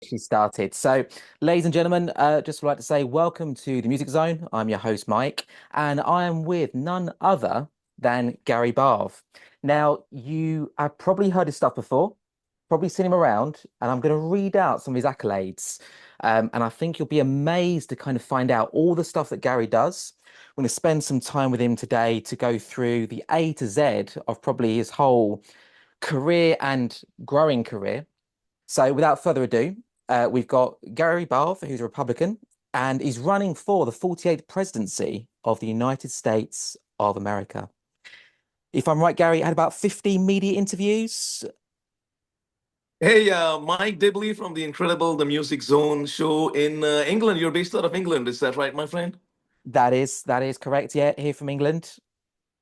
She started. So, ladies and gentlemen, just would like to say welcome to the Music Zone. I'm your host, Mike, and I am with none other than Gary Barve. Now, you have probably heard his stuff before, probably seen him around, and I'm going to read out some of his accolades. And I think you'll be amazed to kind of find out all the stuff that Gary does. We're going to spend some time with him today to go through the A to Z of probably his whole career and growing career. So, without further ado, we've got Gary Barve, who's a Republican, and he's running for the 48th presidency of the United States of America. If I'm right, Gary, had about 15 media interviews. Hey, Mike Dibley from the incredible The Music Zone show in England. You're based out of England, is that right, my friend? That is correct. Yeah, here from England.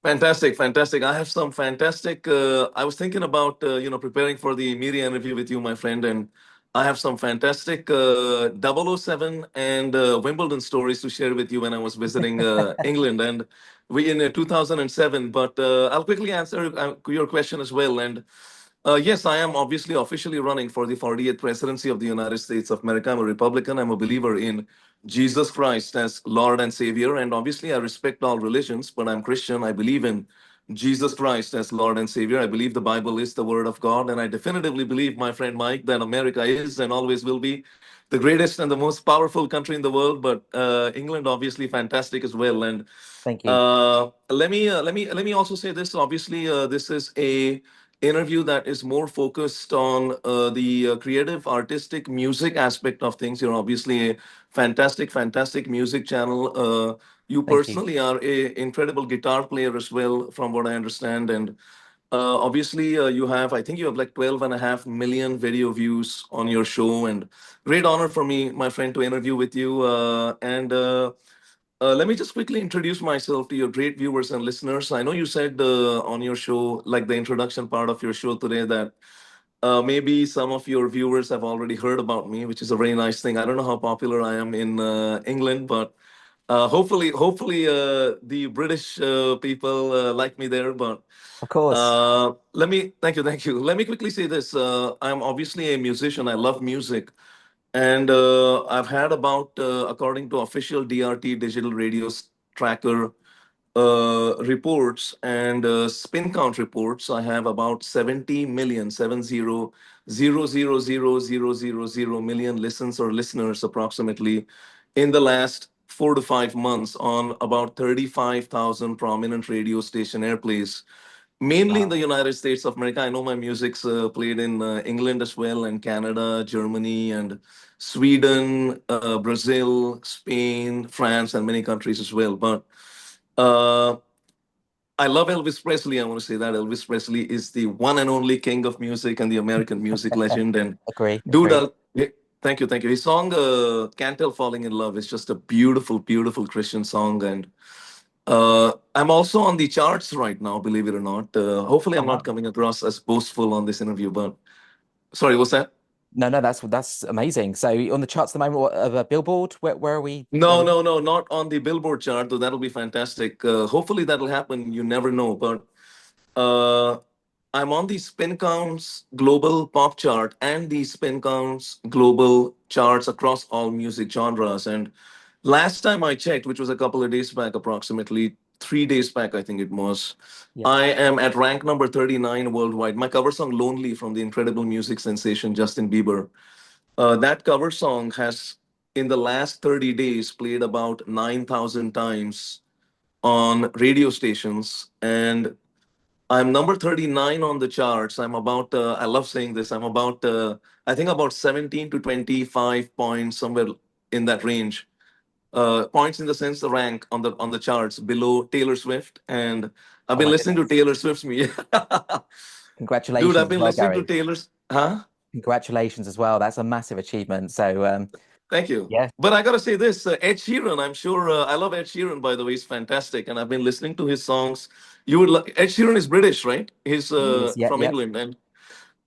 Fantastic, fantastic. I have some fantastic. I was thinking about preparing for the media interview with you, my friend, and I have some fantastic 007 and Wimbledon stories to share with you when I was visiting England and we in 2007. But I'll quickly answer your question as well. And yes, I am obviously officially running for the 40th presidency of the United States of America. I'm a Republican. I'm a believer in Jesus Christ as Lord and Savior. And obviously, I respect all religions, but I'm Christian. I believe in Jesus Christ as Lord and Savior. I believe the Bible is the Word of God. And I definitively believe, my friend Mike, that America is and always will be the greatest and the most powerful country in the world. But England, obviously, fantastic as well. And Thank you. let me also say this. Obviously, this is a interview that is more focused on the creative, artistic, music aspect of things. You're obviously a fantastic music channel. You Thank you. personally are a incredible guitar player as well, from what I understand. And obviously, I think you have like 12.5 million video views on your show. And great honor for me, my friend, to interview with you. Let me just quickly introduce myself to your great viewers and listeners. I know you said on your show, like the introduction part of your show today, that maybe some of your viewers have already heard about me, which is a very nice thing. I don't know how popular I am in England, but hopefully, the British people like me there. But Of course. thank you. Let me quickly say this. I'm obviously a musician. I love music. And I've had about, according to official DRT Digital Radio's tracker reports and spin count reports, I have about 70 million, 70 000 000 listens or listeners approximately in the last 4 to 5 months on about 35,000 prominent radio station airplays, mainly in Wow. the United States of America. I know my music's played in England as well, and Canada, Germany, and Sweden, Brazil, Spain, France, and many countries as well. But uh, I love Elvis Presley. I want to say that Elvis Presley is the one and only king of music and the American music legend. And Agree, dude, agree. thank you, thank you. His song "Can't Tell Falling in Love" is just a beautiful Christian song, and I'm also on the charts right now, believe it or not. Hopefully, Oh, I'm not wow. coming across as boastful on this interview, but sorry, what's that? No, no, that's amazing. So you're on the charts at the moment of a Billboard. Where are we? Where are No, we? no, no, not on the Billboard chart, though that'll be fantastic. Hopefully, that'll happen. You never know. But uh, I'm on the Spin Counts Global Pop Chart and the Spin Counts Global charts across all music genres. And last time I checked, which was a couple of days back, approximately 3 days back, I think it was, Yeah. I am at rank number 39 worldwide. My cover song Lonely from the incredible music sensation Justin Bieber. That cover song has, in the last 30 days, played about 9,000 times on radio stations. And I'm number 39 on the charts. I love saying this, I think about 17 to 25 points, somewhere in that range. Points in the sense the rank on the charts below Taylor Swift. And I've Oh been my listening to goodness. Taylor Swift's music. Dude, Congratulations I've as been well, listening to Gary. Taylor's, huh? Congratulations as well. That's a massive achievement. So Thank you. yeah, But I gotta say this, Ed Sheeran. I'm sure I love Ed Sheeran. By the way, he's fantastic, and I've been listening to his songs. Ed Sheeran is British, right? He's he is. Yeah, from yeah. England,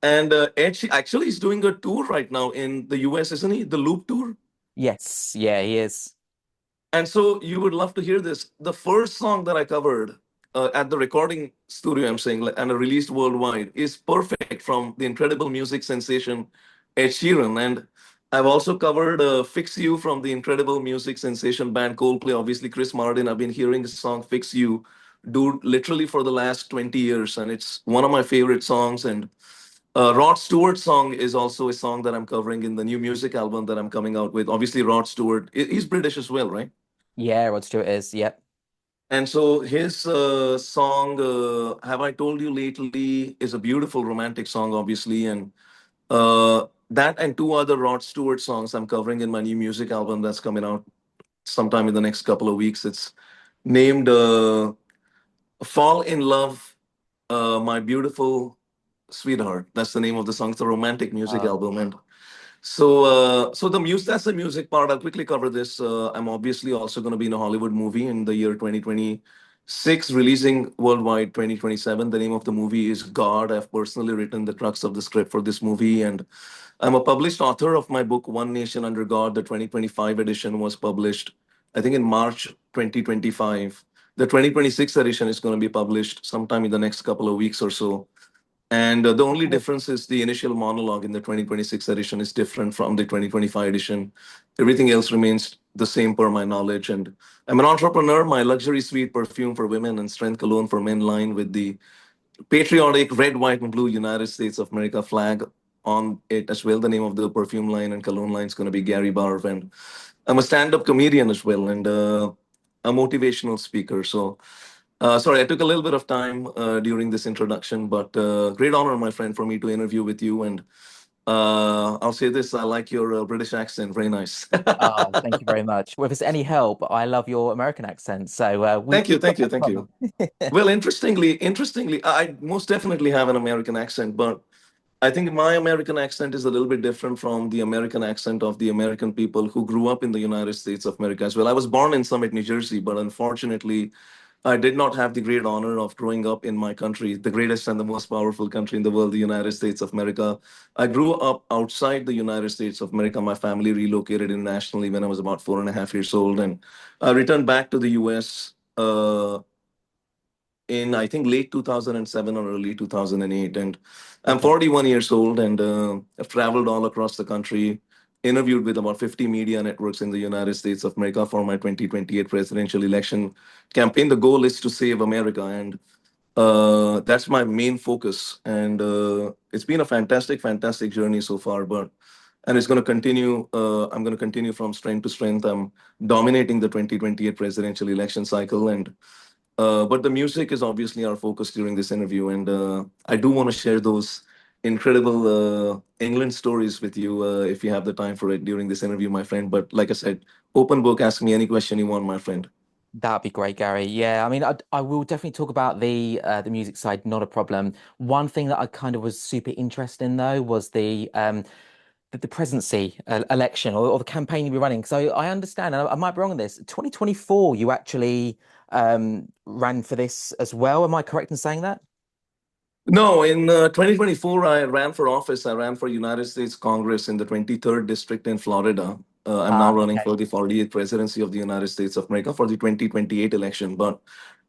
and actually he's doing a tour right now in the US, isn't he? The Loop tour. Yes, yeah, he is. And so you would love to hear this. The first song that I covered at the recording studio, I'm saying, and released worldwide, is Perfect from the incredible music sensation Ed Sheeran. And I've also covered Fix You from the incredible music sensation band Coldplay. Obviously, Chris Martin. I've been hearing his song Fix You, dude, literally for the last 20 years, and it's one of my favorite songs. And Rod Stewart's song is also a song that I'm covering in the new music album that I'm coming out with. Obviously, Rod Stewart, he's British as well, right? Yeah, Rod Stewart is. Yep. And so his song, Have I Told You Lately, is a beautiful romantic song, obviously. And that and two other Rod Stewart songs I'm covering in my new music album that's coming out sometime in the next couple of weeks. It's named Fall in Love, My Beautiful Sweetheart. That's the name of the song. It's a romantic music Oh, album. And so the music, that's the music part. I'll quickly cover this. I'm obviously also going to be in a Hollywood movie in the year 2026, releasing worldwide 2027. The name of the movie is God. I've personally written the crux of the script for this movie, and I'm a published author of my book, One Nation Under God. The 2025 edition was published, I think, in March 2025. The 2026 edition is going to be published sometime in the next couple of weeks or so. And the only cool. difference is the initial monologue in the 2026 edition is different from the 2025 edition. Everything else remains the same per my knowledge. And I'm an entrepreneur. My luxury suite perfume for women and strength cologne for men line with the patriotic red, white, and blue United States of America flag on it as well. The name of the perfume line and cologne line is going to be Gary Barve. And I'm a stand-up comedian as well and a motivational speaker. So sorry, I took a little bit of time during this introduction, but great honor, my friend, for me to interview with you. And I'll say this: I like your British accent. Very nice. Oh, thank you very much. Well, if it's any help, I love your American accent. So Thank you, we've got thank you, that thank covered. you. Well, interestingly, I most definitely have an American accent, but I think my American accent is a little bit different from the American accent of the American people who grew up in the United States of America as well. I was born in Summit, New Jersey, but unfortunately, I did not have the great honor of growing up in my country, the greatest and the most powerful country in the world, the United States of America. I grew up outside the United States of America. My family relocated internationally when I was about 4.5 years old, and I returned back to the US in I think late 2007 or early 2008. And I'm Okay. 41 years old and I've traveled all across the country, interviewed with about 50 media networks in the United States of America for my 2028 presidential election campaign. The goal is to save America, and that's my main focus. And it's been a fantastic journey so far, but and it's going to continue. I'm going to continue from strength to strength. I'm dominating the 2028 presidential election cycle, and but the music is obviously our focus during this interview, and I do want to share those incredible England stories with you if you have the time for it during this interview, my friend. But like I said, open book, ask me any question you want, my friend. That'd be great, Gary. Yeah, I mean, I will definitely talk about the music side, not a problem. One thing that I kind of was super interested in though was the presidency election or the campaign you were running. So I understand, and I might be wrong on this. 2024, you actually ran for this as well. Am I correct in saying that? No, in 2024, I ran for office. I ran for United States Congress in the 23rd District in Florida. I'm now running Okay. for the 48th Presidency of the United States of America for the 2028 election. But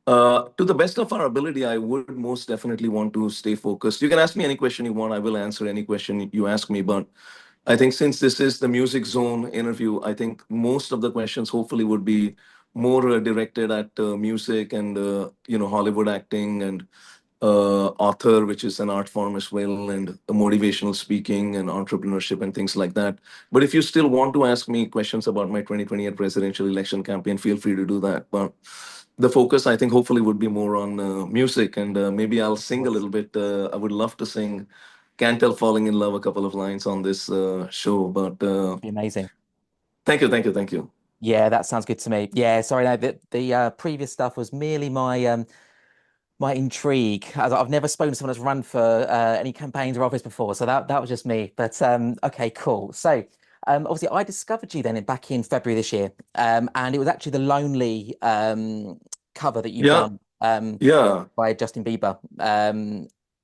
to the best of our ability, I would most definitely want to stay focused. You can ask me any question you want. I will answer any question you ask me. But I think since this is the Music Zone interview, I think most of the questions hopefully would be more directed at music and Hollywood acting and author, which is an art form as well, and motivational speaking and entrepreneurship and things like that. But if you still want to ask me questions about my 2028 presidential election campaign, feel free to do that. But the focus, I think, hopefully would be more on music, and maybe I'll sing a little bit. I would love to sing Can't Tell Falling in Love a couple of lines on this show. But Be amazing. thank you, thank you, thank you. Yeah, that sounds good to me. Yeah, sorry, no, the previous stuff was merely my intrigue. As I've never spoken to someone that's run for any campaigns or office before, so that was just me. But okay, cool. So obviously, I discovered you then back in February this year, and it was actually the Lonely cover that you've Yeah, done yeah. by Justin Bieber.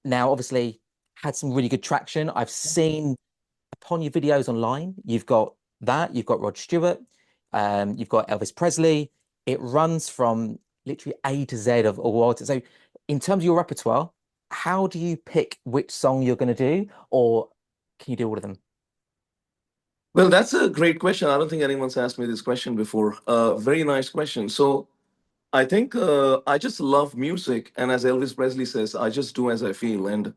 Now, obviously, had some really good traction. I've seen upon your videos online, you've got that, you've got Rod Stewart, you've got Elvis Presley. It runs from literally A to Z of awards. So, in terms of your repertoire, how do you pick which song you're going to do, or can you do all of them? Well, that's a great question. I don't think anyone's asked me this question before. Very nice question. So I think I just love music, and as Elvis Presley says, I just do as I feel, and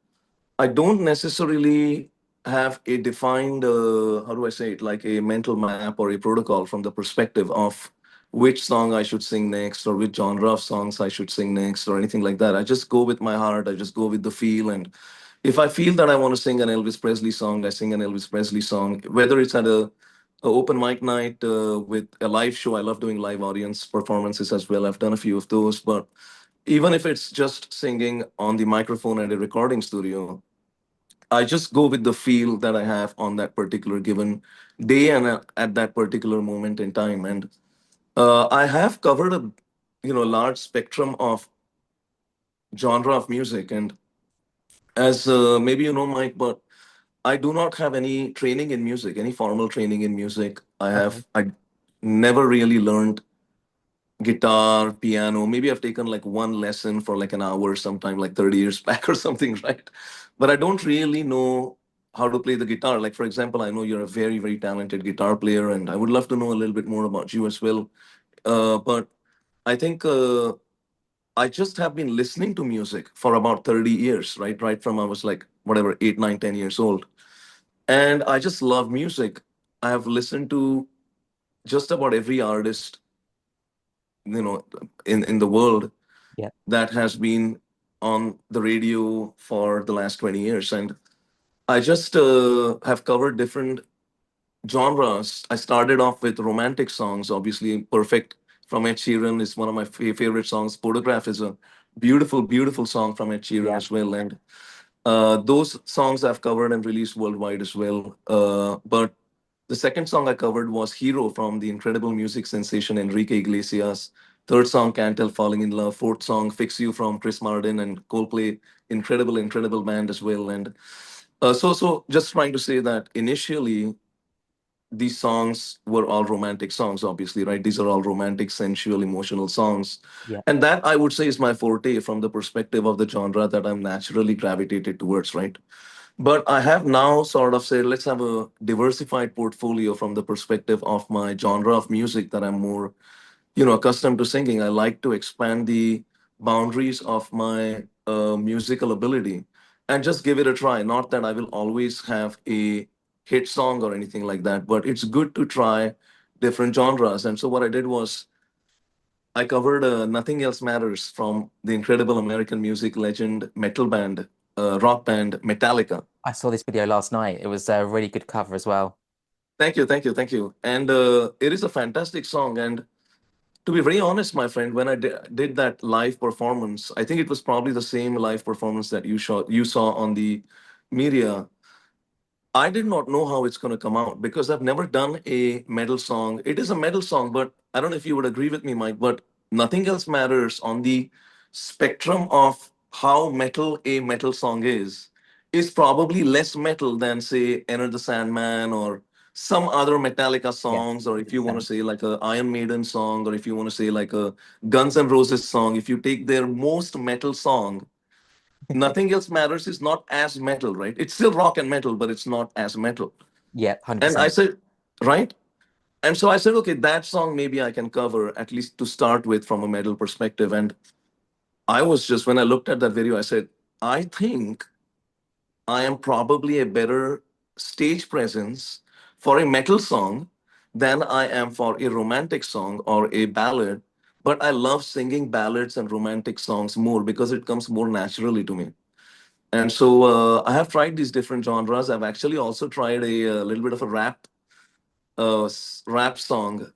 I don't necessarily have a defined, how do I say it, like a mental map or a protocol from the perspective of which song I should sing next or which genre of songs I should sing next or anything like that. I just go with my heart. I just go with the feel. And if I feel that I want to sing an Elvis Presley song, I sing an Elvis Presley song, whether it's at a open mic night with a live show. I love doing live audience performances as well. I've done a few of those, but even if it's just singing on the microphone at a recording studio, I just go with the feel that I have on that particular given day and at that particular moment in time. And I have covered a large spectrum of genre of music. And as maybe you know, Mike, but I do not have any training in music, any formal training in music. Okay. I never really learned guitar, piano. Maybe I've taken like one lesson for like an hour sometime, like 30 years back or something, right? But I don't really know how to play the guitar. Like, for example, I know you're a very, very talented guitar player, and I would love to know a little bit more about you as well. But I think I just have been listening to music for about 30 years, right? Right from I was like, whatever, 8, 9, 10 years old. And I just love music. I have listened to just about every artist, you know, in the world Yeah. that has been on the radio for the last 20 years. And I just have covered different genres. I started off with romantic songs, obviously, Perfect from Ed Sheeran is one of my favorite songs. Photograph is a beautiful, beautiful song from Ed Sheeran Yeah. as well. And those songs I've covered and released worldwide as well. But the second song I covered was Hero from the incredible music sensation Enrique Iglesias. Third song, Can't Tell Falling in Love. Fourth song, Fix You from Chris Martin and Coldplay. Incredible, incredible band as well. And so just trying to say that initially these songs were all romantic songs, obviously, right? These are all romantic, sensual, emotional songs. Yeah. And that I would say is my forte from the perspective of the genre that I'm naturally gravitated towards, right? But I have now sort of said, let's have a diversified portfolio from the perspective of my genre of music that I'm more, accustomed to singing. I like to expand the boundaries of my musical ability and just give it a try. Not that I will always have a hit song or anything like that, but it's good to try different genres. And so what I did was I covered Nothing Else Matters from the incredible American music legend metal band, rock band Metallica. I saw this video last night. It was a really good cover as well. Thank you, thank you, thank you. And it is a fantastic song. And to be very honest, my friend, when I did that live performance, I think it was probably the same live performance that you saw on the media. I did not know how it's going to come out because I've never done a metal song. It is a metal song, but I don't know if you would agree with me, Mike, but Nothing Else Matters on the spectrum of how metal a metal song is probably less metal than, say, Enter the Sandman or some other Metallica Yeah, songs, or if you want to 100%. say like a Iron Maiden song, or if you want to say like a Guns N' Roses song, if you take their most metal song, Nothing Else Matters is not as metal, right? It's still rock and metal, but it's not as metal. Yeah, And I 100%. said, right? And so I said, okay, that song maybe I can cover at least to start with from a metal perspective. And I was just, when I looked at that video, I said, I think I am probably a better stage presence for a metal song than I am for a romantic song or a ballad. But I love singing ballads and romantic songs more because it comes more naturally to me. And so I have tried these different genres. I've actually also tried a little bit of a rap song.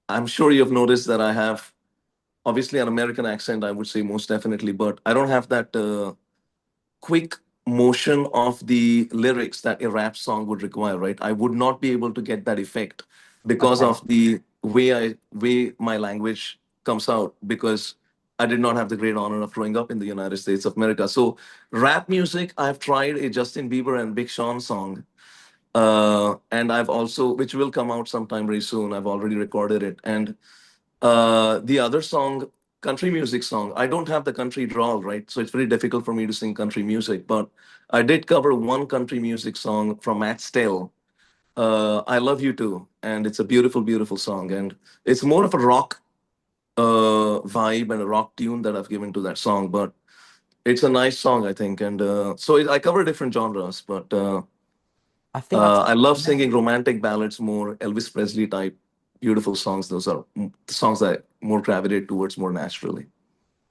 I'm sure you've noticed that I have obviously an American accent, I would say most definitely, but I don't have that quick motion of the lyrics that a rap song would require, right? I would not be able to get that effect because Okay. of the way my language comes out because I did not have the great honor of growing up in the United States of America. So rap music, I've tried a Justin Bieber and Big Sean song. And I've also, which will come out sometime very soon. I've already recorded it. And the other song, country music song, I don't have the country drawl, right? So it's very difficult for me to sing country music. But I did cover one country music song from Matt Stell. I Love You Too, and it's a beautiful, beautiful song, and it's more of a rock vibe and a rock tune that I've given to that song, but it's a nice song, I think, and I cover different genres, but I think I've I love met. singing romantic ballads, more Elvis Presley type, beautiful songs. Those are the songs I more gravitate towards more naturally.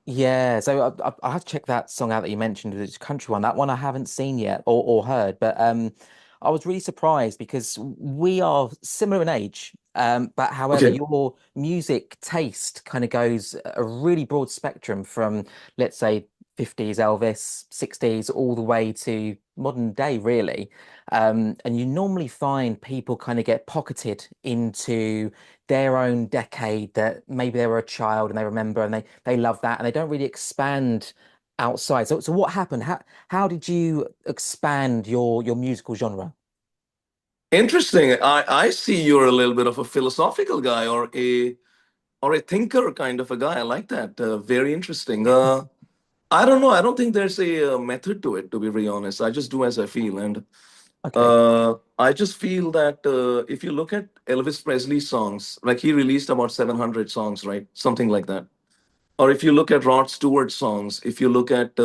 Yeah, so I have to check that song out that you mentioned, the country one. That one I haven't seen yet or heard, but I was really surprised because we are similar in age. But however, Okay. your music taste kind of goes a really broad spectrum from, let's say, 50s Elvis, 60s, all the way to modern day, really. And you normally find people kind of get pocketed into their own decade that maybe they were a child and they remember and they love that and they don't really expand outside. So what happened? How did you expand your musical genre? Interesting. I see you're a little bit of a philosophical guy or a thinker kind of a guy. I like that. Very interesting. I don't know. I don't think there's a method to it, to be very honest. I just do as I feel, and Okay, I just feel that if you look at Elvis Presley's songs, like he released about 700 songs, right? Something like that. Or if you look at Rod Stewart's songs, if you look at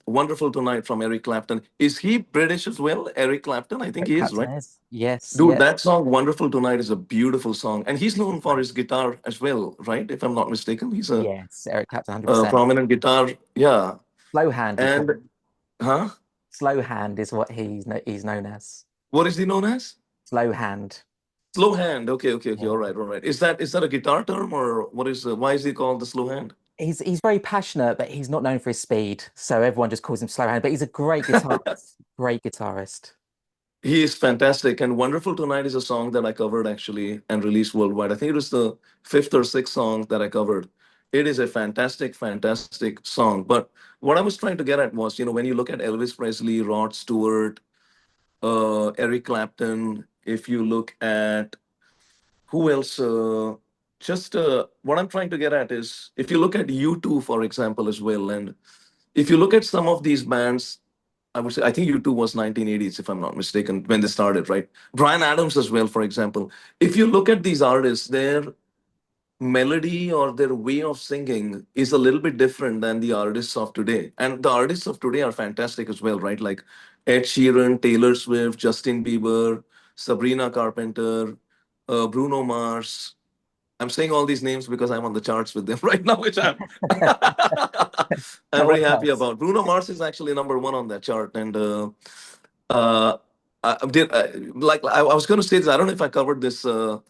Wonderful Tonight from Eric Clapton, is he British as well? Eric Clapton? I think Eric he is, Clapton right? is. Yes, Dude, yeah. that song, Wonderful Tonight, is a beautiful song. And he's known for Great. his guitar as well, right? If I'm not mistaken, he's a, Yes, Eric Clapton, 100%. prominent guitar. Yeah. Slow hand, we call And, him. huh? Slow hand is what he's known as. What is he known as? Slow hand. Slow hand. Okay, okay, okay. All Yeah. right, all right. Is that a guitar term or what is, why is he called the slow hand? He's very passionate, but he's not known for his speed. So everyone just calls him slow hand. But he's a great guitarist. Great guitarist. He is fantastic. And Wonderful Tonight is a song that I covered actually and released worldwide. I think it was the fifth or sixth song that I covered. It is a fantastic, fantastic song. But what I was trying to get at was, when you look at Elvis Presley, Rod Stewart, Eric Clapton, if you look at who else, just what I'm trying to get at is if you look at U2, for example, as well, and if you look at some of these bands, I would say I think U2 was 1980s, if I'm not mistaken, when they started, right? Brian Adams as well, for example. If you look at these artists, their melody or their way of singing is a little bit different than the artists of today. And the artists of today are fantastic as well, right? Like Ed Sheeran, Taylor Swift, Justin Bieber, Sabrina Carpenter, Bruno Mars. I'm saying all these names because I'm on the charts with them right now, which I'm I'm No very one happy else. about. Bruno Mars is actually number one on that chart, and uh, I was going to say this. I don't know if I covered this. If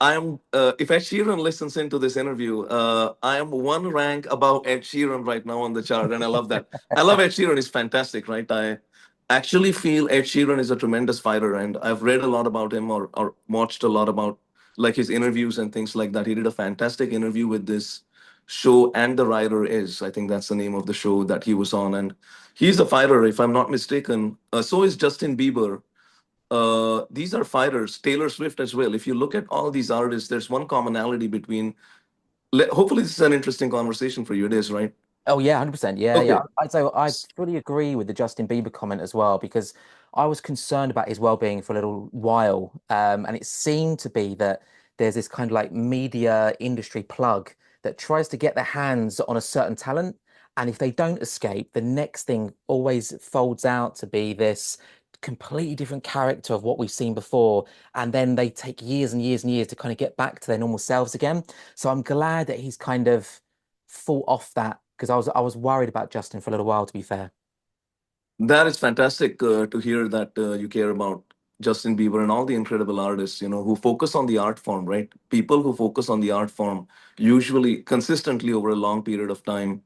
Ed Sheeran listens into this interview, I am one rank above Ed Sheeran right now on the chart, and I love that. I love Ed Sheeran; he's fantastic, right? I actually feel Ed Sheeran is a tremendous fighter, and I've read a lot about him or watched a lot about like his interviews and things like that. He did a fantastic interview with this show, and the writer is, I think that's the name of the show that he was on, and he's a fighter, if I'm not mistaken. So is Justin Bieber. These are fighters. Taylor Swift as well. If you look at all these artists, there's one commonality between. Hopefully, this is an interesting conversation for you. It is, right? Oh yeah, 100%. Yeah, yeah. Okay. So I fully agree with the Justin Bieber comment as well because I was concerned about his well-being for a little while. And it seemed to be that there's this kind of like media industry plug that tries to get their hands on a certain talent. And if they don't escape, the next thing always folds out to be this completely different character of what we've seen before. And then they take years and years and years to kind of get back to their normal selves again. So I'm glad that he's kind of fought off that because I was worried about Justin for a little while, to be fair. That is fantastic to hear that you care about Justin Bieber and all the incredible artists, who focus on the art form, right? People who focus on the art form usually consistently over a long period of time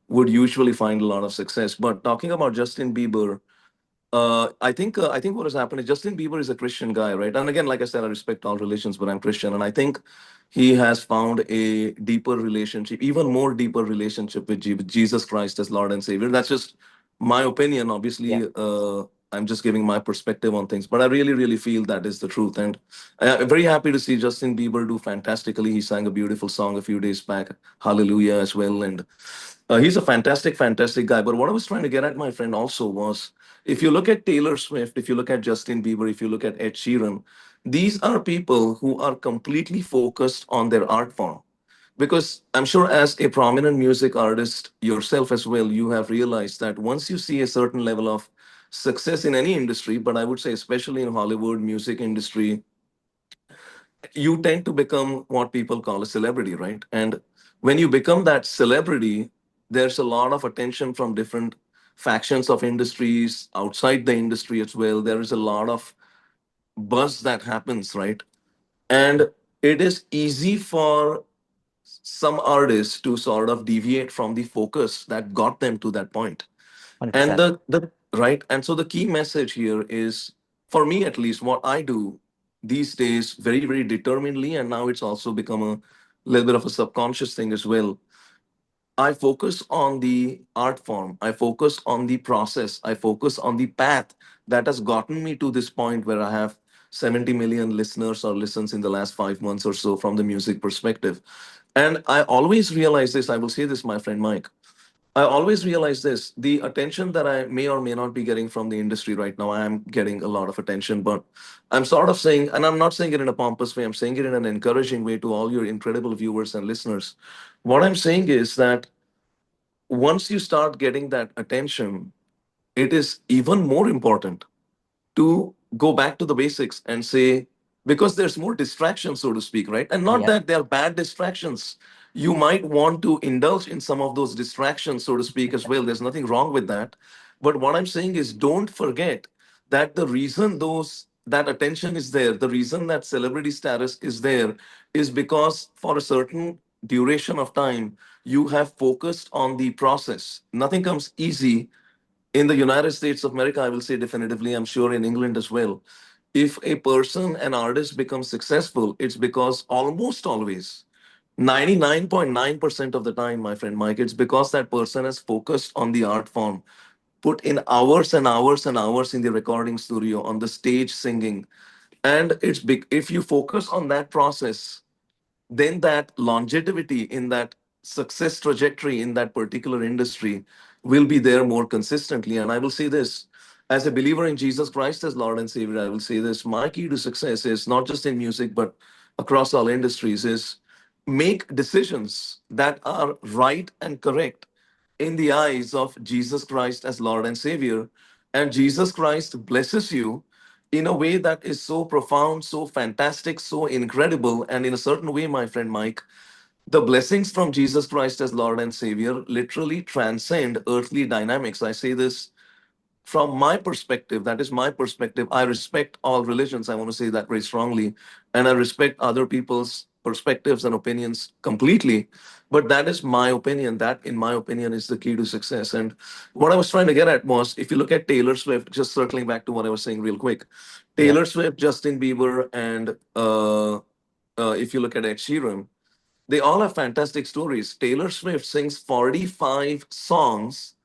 would usually find a lot of success. But talking about Justin Bieber, I think what has happened is Justin Bieber is a Christian guy, right? And again, like I said, I respect all religions, but I'm Christian, and I think he has found a deeper relationship, even more deeper relationship with Jesus Christ as Lord and Savior. That's just my opinion. Yeah. Obviously, I'm just giving my perspective on things, but I really, really feel that is the truth. And I'm very happy to see Justin Bieber do fantastically. He sang a beautiful song a few days back, Hallelujah, as well. And he's a fantastic, fantastic guy. But what I was trying to get at, my friend, also was if you look at Taylor Swift, if you look at Justin Bieber, if you look at Ed Sheeran, these are people who are completely focused on their art form. Because I'm sure, as a prominent music artist yourself as well, you have realized that once you see a certain level of success in any industry, but I would say especially in Hollywood music industry, you tend to become what people call a celebrity, right? And when you become that celebrity, there's a lot of attention from different factions of industries outside the industry as well. There is a lot of buzz that happens, right? And it is easy for some artists to sort of deviate from the focus that got them to that point. And 100%. the right, and so the key message here is, for me at least, what I do these days very, very determinedly, and now it's also become a little bit of a subconscious thing as well. I focus on the art form, I focus on the process, I focus on the path that has gotten me to this point where I have 70 million listeners or listens in the last 5 months or so from the music perspective. And I always realize this, I will say this, my friend Mike. I always realize this, the attention that I may or may not be getting from the industry right now, I am getting a lot of attention, but I'm sort of saying, and I'm not saying it in a pompous way, I'm saying it in an encouraging way to all your incredible viewers and listeners. What I'm saying is that once you start getting that attention, it is even more important to go back to the basics and say, because there's more distractions, so to speak, right? And not Yep. that they're bad distractions. You might want to indulge in some of those distractions, so to speak, as well. There's nothing wrong with that. But what I'm saying is, don't forget that the reason those that attention is there, the reason that celebrity status is there, is because for a certain duration of time, you have focused on the process. Nothing comes easy in the United States of America, I will say definitively, I'm sure in England as well. If a person, an artist becomes successful, it's because almost always, 99.9% of the time, my friend Mike, it's because that person has focused on the art form, put in hours and hours and hours in the recording studio, on the stage singing. And it's big. If you focus on that process, then that longevity in that success trajectory in that particular industry will be there more consistently. And I will say this, as a believer in Jesus Christ as Lord and Savior, I will say this, my key to success is not just in music, but across all industries, is make decisions that are right and correct in the eyes of Jesus Christ as Lord and Savior. And Jesus Christ blesses you in a way that is so profound, so fantastic, so incredible. And in a certain way, my friend Mike, the blessings from Jesus Christ as Lord and Savior literally transcend earthly dynamics. I say this from my perspective, that is my perspective. I respect all religions. I want to say that very strongly. And I respect other people's perspectives and opinions completely. But that is my opinion. That, in my opinion, is the key to success. And what I was trying to get at was, if you look at Taylor Swift, just circling back to what I was saying real quick, Yep. Taylor Swift, Justin Bieber, and if you look at Ed Sheeran, they all have fantastic stories. Taylor Swift sings 45 songs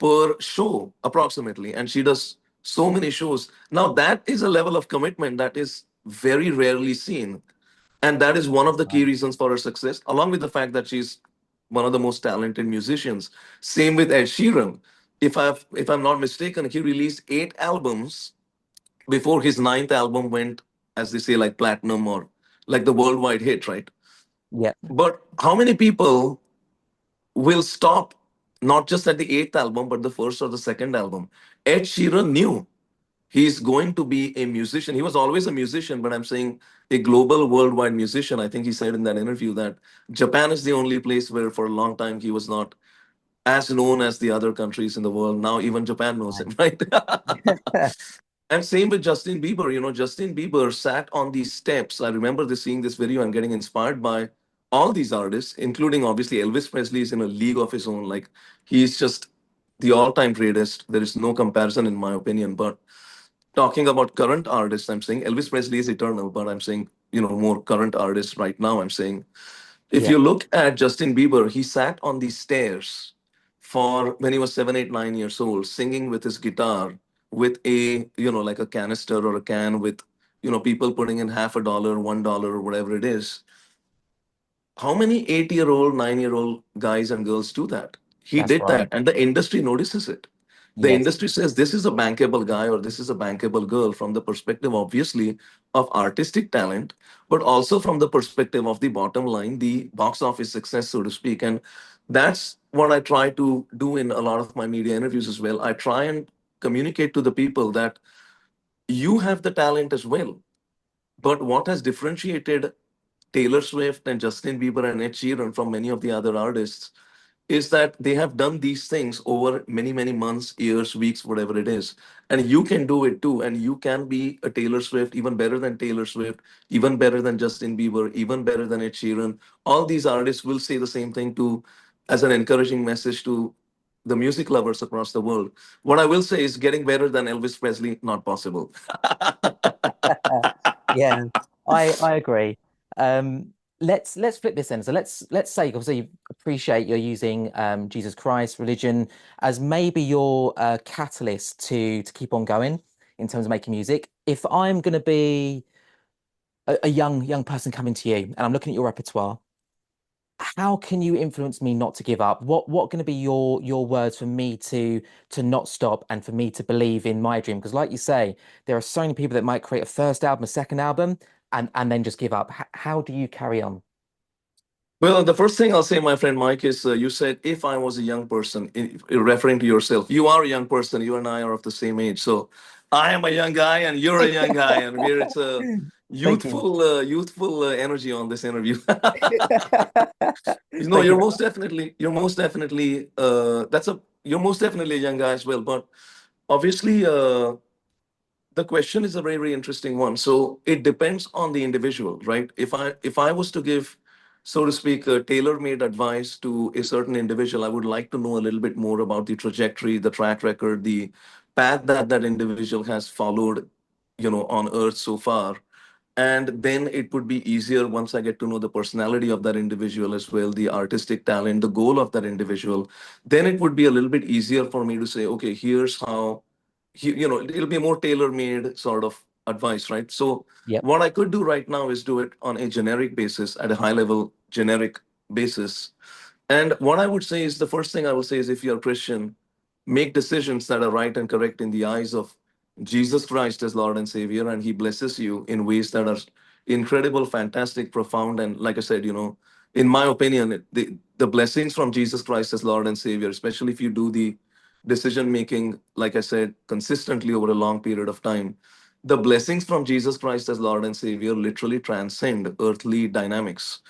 per show approximately, and she does so many shows. Now that is a level of commitment that is very rarely seen, and that is one of the key Wow. reasons for her success, along with the fact that she's one of the most talented musicians. Same with Ed Sheeran. If I'm not mistaken, he released 8 albums before his ninth album went, as they say, like platinum or like the worldwide hit, right? Yep. But how many people will stop not just at the eighth album, but the first or the second album? Ed Sheeran knew he's going to be a musician. He was always a musician, but I'm saying a global, worldwide musician. I think he said in that interview that Japan is the only place where for a long time he was not as known as the other countries in the world. Now even Japan knows him, Wow. right? And same with Justin Bieber. Justin Bieber sat on these steps. I remember seeing this video and getting inspired by all these artists, including obviously Elvis Presley is in a league of his own. Like he's just the all-time greatest. There is no comparison in my opinion. But talking about current artists, I'm saying Elvis Presley is eternal, but I'm saying, more current artists right now, I'm saying if Yep. you look at Justin Bieber, he sat on these stairs for when he was 7, 8, 9 years old, singing with his guitar with a, like a canister or a can with, people putting in half a dollar, $1, or whatever it is. How many 8-year-old, 9-year-old guys and girls do that? He That's did right. that, and the industry notices it. The Yes, industry says this is a bankable guy or this is a bankable girl from the perspective, obviously, of artistic talent, but also from the perspective of the bottom line, the box office success, so to speak. And that's what I try to do in a lot of my media interviews as well. I try and communicate to the people that you have the talent as well. But what has differentiated Taylor Swift and Justin Bieber and Ed Sheeran from many of the other artists is that they have done these things over many, many months, years, weeks, whatever it is. And you can do it too. And you can be a Taylor Swift, even better than Taylor Swift, even better than Justin Bieber, even better than Ed Sheeran. All these artists will say the same thing to as an encouraging message to the music lovers across the world. What I will say is getting better than Elvis Presley, not possible. yeah, I agree. Let's flip this then. So let's say, obviously, you appreciate you're using Jesus Christ, religion, as maybe your catalyst to keep on going in terms of making music. If I'm going to be a young person coming to you and I'm looking at your repertoire, how can you influence me not to give up? What going to be your words for me to not stop and for me to believe in my dream? Because like you say, there are so many people that might create a first album, a second album, and then just give up. How do you carry on? Well, the first thing I'll say, my friend Mike, is you said if I was a young person, referring to yourself. You are a young person. You and I are of the same age. So I am a young guy, and you're a young guy, and we're it's a Thank you. youthful energy on this interview. Thank you. You're most definitely a young guy as well. But obviously, the question is a very, very interesting one. So it depends on the individual, right? If I was to give, so to speak, tailor-made advice to a certain individual, I would like to know a little bit more about the trajectory, the track record, the path that that individual has followed, on earth so far. And then it would be easier once I get to know the personality of that individual as well, the artistic talent, the goal of that individual. Then it would be a little bit easier for me to say, okay, here's how, it'll be a more tailor-made sort of advice, right? So Yep. what I could do right now is do it on a generic basis, at a high level generic basis. And what I would say is the first thing I will say is if you're Christian, make decisions that are right and correct in the eyes of Jesus Christ as Lord and Savior, and He blesses you in ways that are incredible, fantastic, profound. And like I said, in my opinion, the blessings from Jesus Christ as Lord and Savior, especially if you do the decision making, like I said, consistently over a long period of time, the blessings from Jesus Christ as Lord and Savior literally transcend earthly dynamics.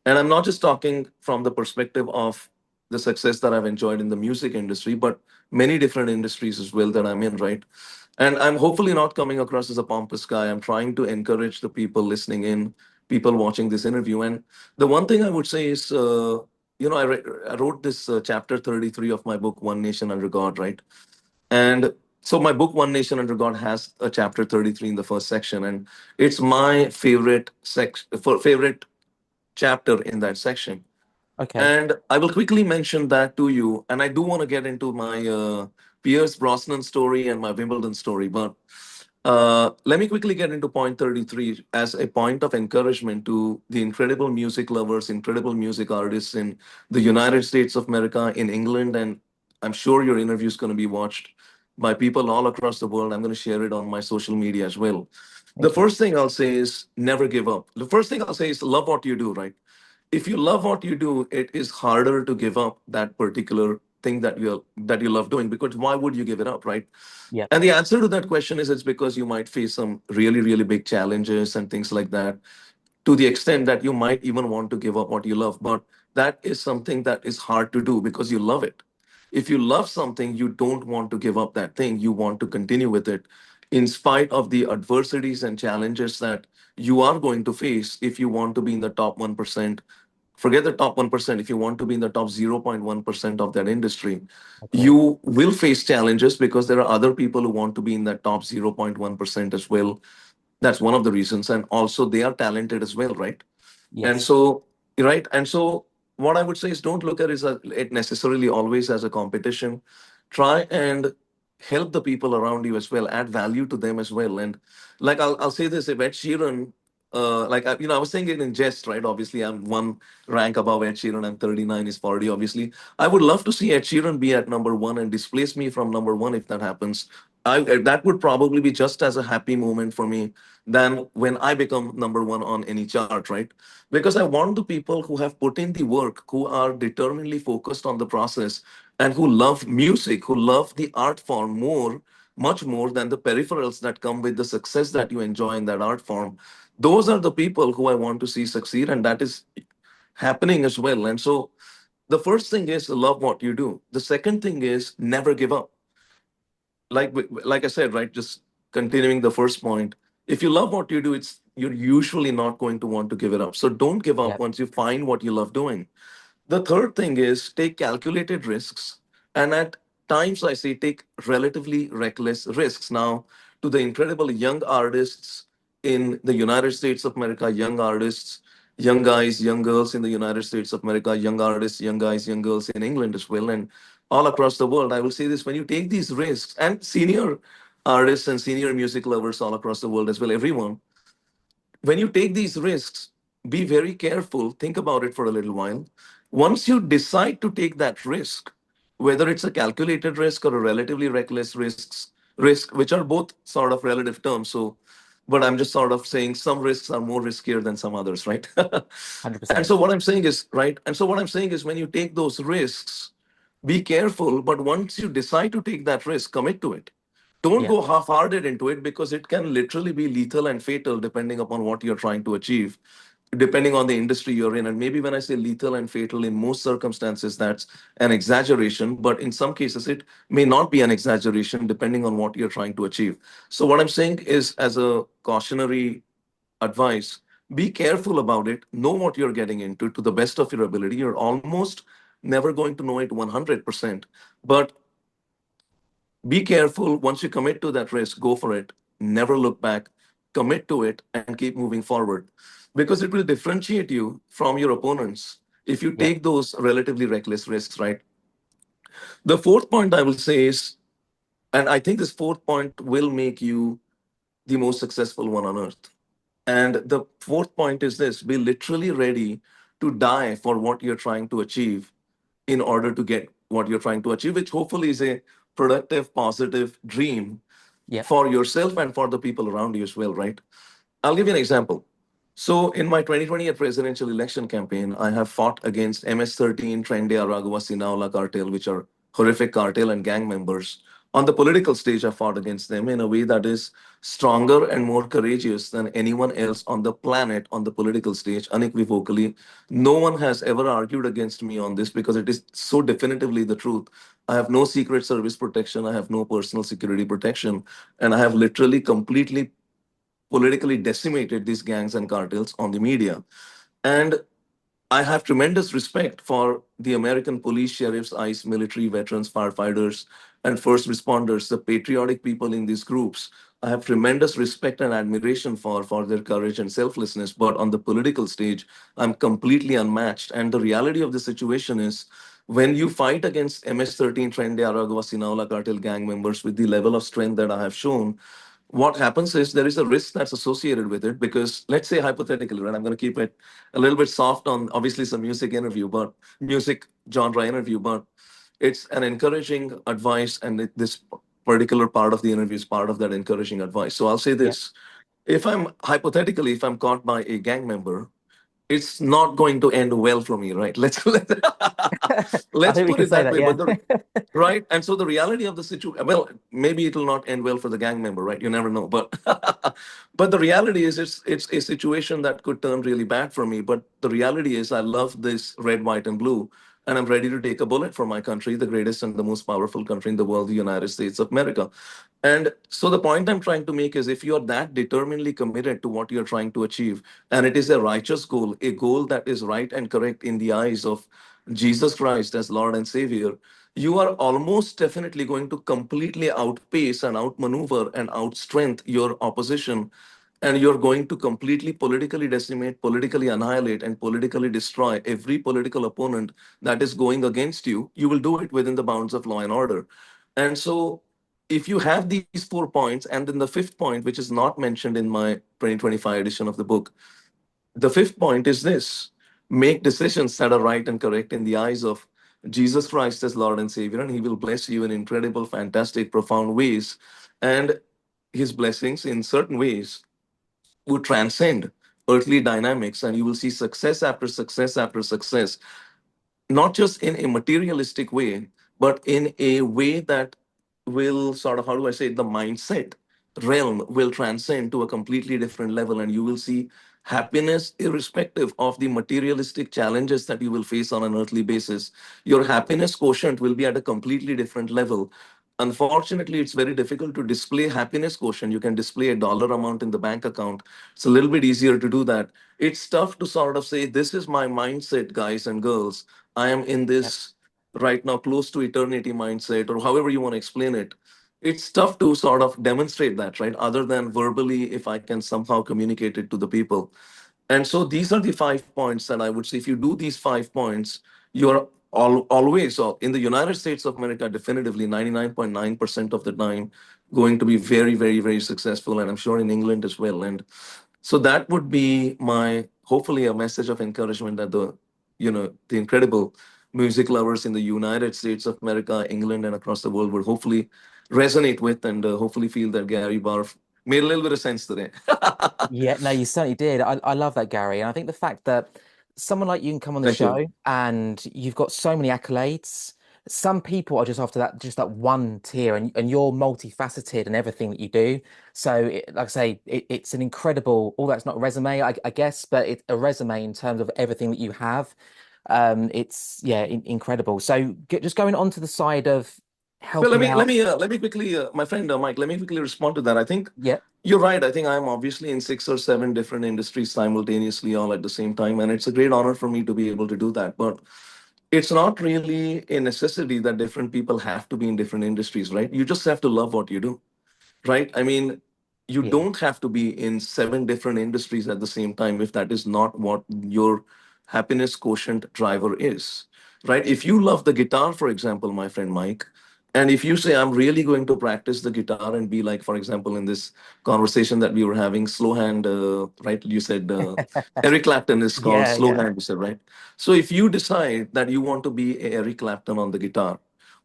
And I'm not just talking from the perspective of the success that I've enjoyed in the music industry, but many different industries as well that I'm in, right? And I'm hopefully not coming across as a pompous guy. I'm trying to encourage the people listening in, people watching this interview. And the one thing I would say is, I wrote this chapter 33 of my book, One Nation Under God, right? And so my book, One Nation Under God, has a chapter 33 in the first section. And it's my favorite chapter in that section. Okay. And I will quickly mention that to you. And I do want to get into my Pierce Brosnan story and my Wimbledon story. But let me quickly get into point 33 as a point of encouragement to the incredible music lovers, incredible music artists in the United States of America, in England. And I'm sure your interview is going to be watched by people all across the world. I'm going to share it on my social media as well. The Thank you. first thing I'll say is never give up. The first thing I'll say is love what you do, right? If you love what you do, it is harder to give up that particular thing that you love doing, because why would you give it up, right? Yep. And the answer to that question is it's because you might face some really, really big challenges and things like that, to the extent that you might even want to give up what you love. But that is something that is hard to do because you love it. If you love something, you don't want to give up that thing. You want to continue with it in spite of the adversities and challenges that you are going to face if you want to be in the top 1%. Forget the top 1%. If you want to be in the top 0.1% of that industry, Okay. you will face challenges because there are other people who want to be in that top 0.1% as well. That's one of the reasons. And also, they are talented as well, right? And Yes. so, right. And so, what I would say is don't look at it necessarily always as a competition. Try and help the people around you as well, add value to them as well. And like I'll say this: if Ed Sheeran, I was saying it in jest, right? Obviously, I'm one rank above Ed Sheeran. I'm 39, is 40. Obviously, I would love to see Ed Sheeran be at number one and displace me from number one if that happens. That would probably be just as a happy moment for me than when I become number one on any chart, right? Because I want the people who have put in the work, who are determinedly focused on the process, and who love music, who love the art form more, much more than the peripherals that come with the success that you enjoy in that art form. Those are the people who I want to see succeed, and that is happening as well. And so the first thing is love what you do. The second thing is never give up. Like I said, right, just continuing the first point, if you love what you do, it's you're usually not going to want to give it up. So don't give up Yep. once you find what you love doing. The third thing is take calculated risks. And at times, I say take relatively reckless risks. Now, to the incredible young artists in the United States of America, young artists, young guys, young girls in the United States of America, young artists, young guys, young girls in England as well, and all across the world, I will say this: when you take these risks, and senior artists and senior music lovers all across the world as well, everyone, when you take these risks, be very careful, think about it for a little while. Once you decide to take that risk, whether it's a calculated risk or a relatively reckless risk, which are both sort of relative terms. So, but I'm just sort of saying some risks are more riskier than some others, right? And 100%. so what I'm saying is, right? And so what I'm saying is when you take those risks, be careful, but once you decide to take that risk, commit to it. Don't Yep. go half-hearted into it because it can literally be lethal and fatal depending upon what you're trying to achieve, depending on the industry you're in. And maybe when I say lethal and fatal, in most circumstances, that's an exaggeration, but in some cases, it may not be an exaggeration depending on what you're trying to achieve. So, what I'm saying is, as a cautionary advice, be careful about it, know what you're getting into to the best of your ability. You're almost never going to know it 100%, but be careful. Once you commit to that risk, go for it. Never look back. Commit to it and keep moving forward because it will differentiate you from your opponents if you Yep. take those relatively reckless risks, right? The fourth point I will say is, and I think this fourth point will make you the most successful one on earth. And the fourth point is this: be literally ready to die for what you're trying to achieve in order to get what you're trying to achieve, which hopefully is a productive, positive dream Yep. for yourself and for the people around you as well, right? I'll give you an example. So, in my 2020 presidential election campaign, I have fought against MS-13, Trende Aragua, SINAOLA cartel, which are horrific cartel and gang members. On the political stage, I fought against them in a way that is stronger and more courageous than anyone else on the planet on the political stage, unequivocally. No one has ever argued against me on this because it is so definitively the truth. I have no Secret Service protection, I have no personal security protection, and I have literally completely politically decimated these gangs and cartels on the media. And I have tremendous respect for the American police, sheriffs, ICE, military, veterans, firefighters, and first responders, the patriotic people in these groups. I have tremendous respect and admiration for their courage and selflessness. But on the political stage, I'm completely unmatched. And the reality of the situation is when you fight against MS-13, Trende Aragua, Sinaula cartel gang members with the level of strength that I have shown, what happens is there is a risk that's associated with it because let's say hypothetically, right, I'm going to keep it a little bit soft on obviously it's a music genre interview, but it's an encouraging advice, and this particular part of the interview is part of that encouraging advice. So I'll say Yep. this: if I'm hypothetically, if I'm caught by a gang member, it's not going to end well for me, right? I Let's think we put can it say that that. way. Yeah. But the right, and so the reality of the situation, well, maybe it will not end well for the gang member, right? You never know. But but the reality is, it's a situation that could turn really bad for me. But the reality is, I love this red, white, and blue, and I'm ready to take a bullet for my country, the greatest and the most powerful country in the world, the United States of America. And so the point I'm trying to make is if you're that determinedly committed to what you're trying to achieve, and it is a righteous goal, a goal that is right and correct in the eyes of Jesus Christ as Lord and Savior, you are almost definitely going to completely outpace and outmaneuver and outstrength your opposition. And you're going to completely politically decimate, politically annihilate, and politically destroy every political opponent that is going against you. You will do it within the bounds of law and order. And so if you have these 4 points, and then the fifth point, which is not mentioned in my 2025 edition of the book, the fifth point is this: make decisions that are right and correct in the eyes of Jesus Christ as Lord and Savior, and He will bless you in incredible, fantastic, profound ways. And His blessings, in certain ways, would transcend earthly dynamics, and you will see success after success after success, not just in a materialistic way, but in a way that will sort of, how do I say it, the mindset realm will transcend to a completely different level. And you will see happiness irrespective of the materialistic challenges that you will face on an earthly basis. Your happiness quotient will be at a completely different level. Unfortunately, it's very difficult to display happiness quotient. You can display a dollar amount in the bank account. It's a little bit easier to do that. It's tough to sort of say, this is my mindset, guys and girls. I am in Yep. this right now close to eternity mindset, or however you want to explain it. It's tough to sort of demonstrate that, right? Other than verbally, if I can somehow communicate it to the people. And so these are the 5 points that I would say, if you do these 5 points, you're always, so in the United States of America, definitively 99.9% of the time, going to be very, very, very successful. And I'm sure in England as well. And so that would be my, hopefully, a message of encouragement that the incredible music lovers in the United States of America, England, and across the world would hopefully resonate with, and hopefully feel that Gary Barve made a little bit of sense today. Yeah, no, you certainly did. I love that, Gary. And I think the fact that someone like you can come on the Thank you. show and you've got so many accolades. Some people are just after that, just that one tier, and you're multifaceted in everything that you do. So, like I say, it's an incredible, all that's not a resume, I guess, but it's a resume in terms of everything that you have. It's, yeah, incredible. So, just going on to the side of Well, let helping me let out. me let me quickly, my friend Mike. Let me quickly respond to that. I think Yeah, you're right. I think I'm obviously in 6 or 7 different industries simultaneously, all at the same time, and it's a great honor for me to be able to do that. But it's not really a necessity that different people have to be in different industries, right? You just have to love what you do, right? I mean, you yeah, don't have to be in 7 different industries at the same time if that is not what your happiness quotient driver is, right? If you love the guitar, for example, my friend Mike, and if you say, I'm really going to practice the guitar and be like, for example, in this conversation that we were having, slow hand, right? You said Eric Clapton is called yeah, slow yeah. hand, you said, right? So if you decide that you want to be a Eric Clapton on the guitar,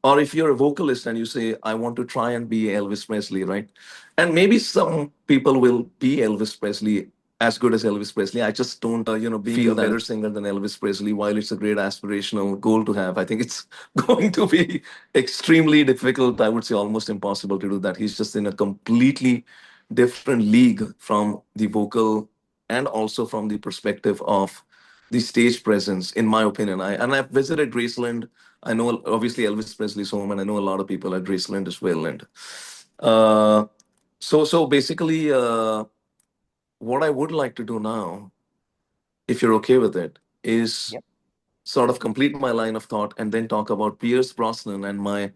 or if you're a vocalist and you say, I want to try and be Elvis Presley, right? And maybe some people will be Elvis Presley, as good as Elvis Presley. I just don't, being a better singer than Elvis Presley, while it's a great aspirational goal to have, I think it's going to be extremely difficult. I would say almost impossible to do that. He's just in a completely different league from the vocal and also from the perspective of the stage presence, in my opinion. I've visited Graceland. I know obviously Elvis Presley's home, and I know a lot of people at Graceland as well. And uh, so basically, what I would like to do now, if you're okay with it, is Yep. sort of complete my line of thought and then talk about Pierce Brosnan and my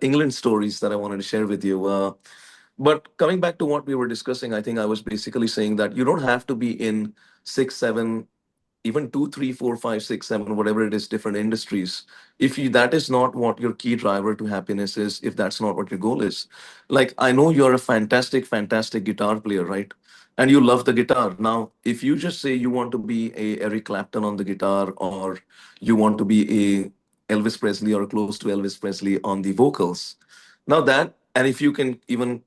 England stories that I wanted to share with you. But coming back to what we were discussing, I think I was basically saying that you don't have to be in 6, 7, even 2, 3, 4, 5, 6, 7, whatever it is, different industries. If you that is not what your key driver to happiness is, if that's not what your goal is, like I know you're a fantastic, fantastic guitar player, right? And you love the guitar. Now, if you just say you want to be a Eric Clapton on the guitar, or you want to be a Elvis Presley or close to Elvis Presley on the vocals, now that, and if you can even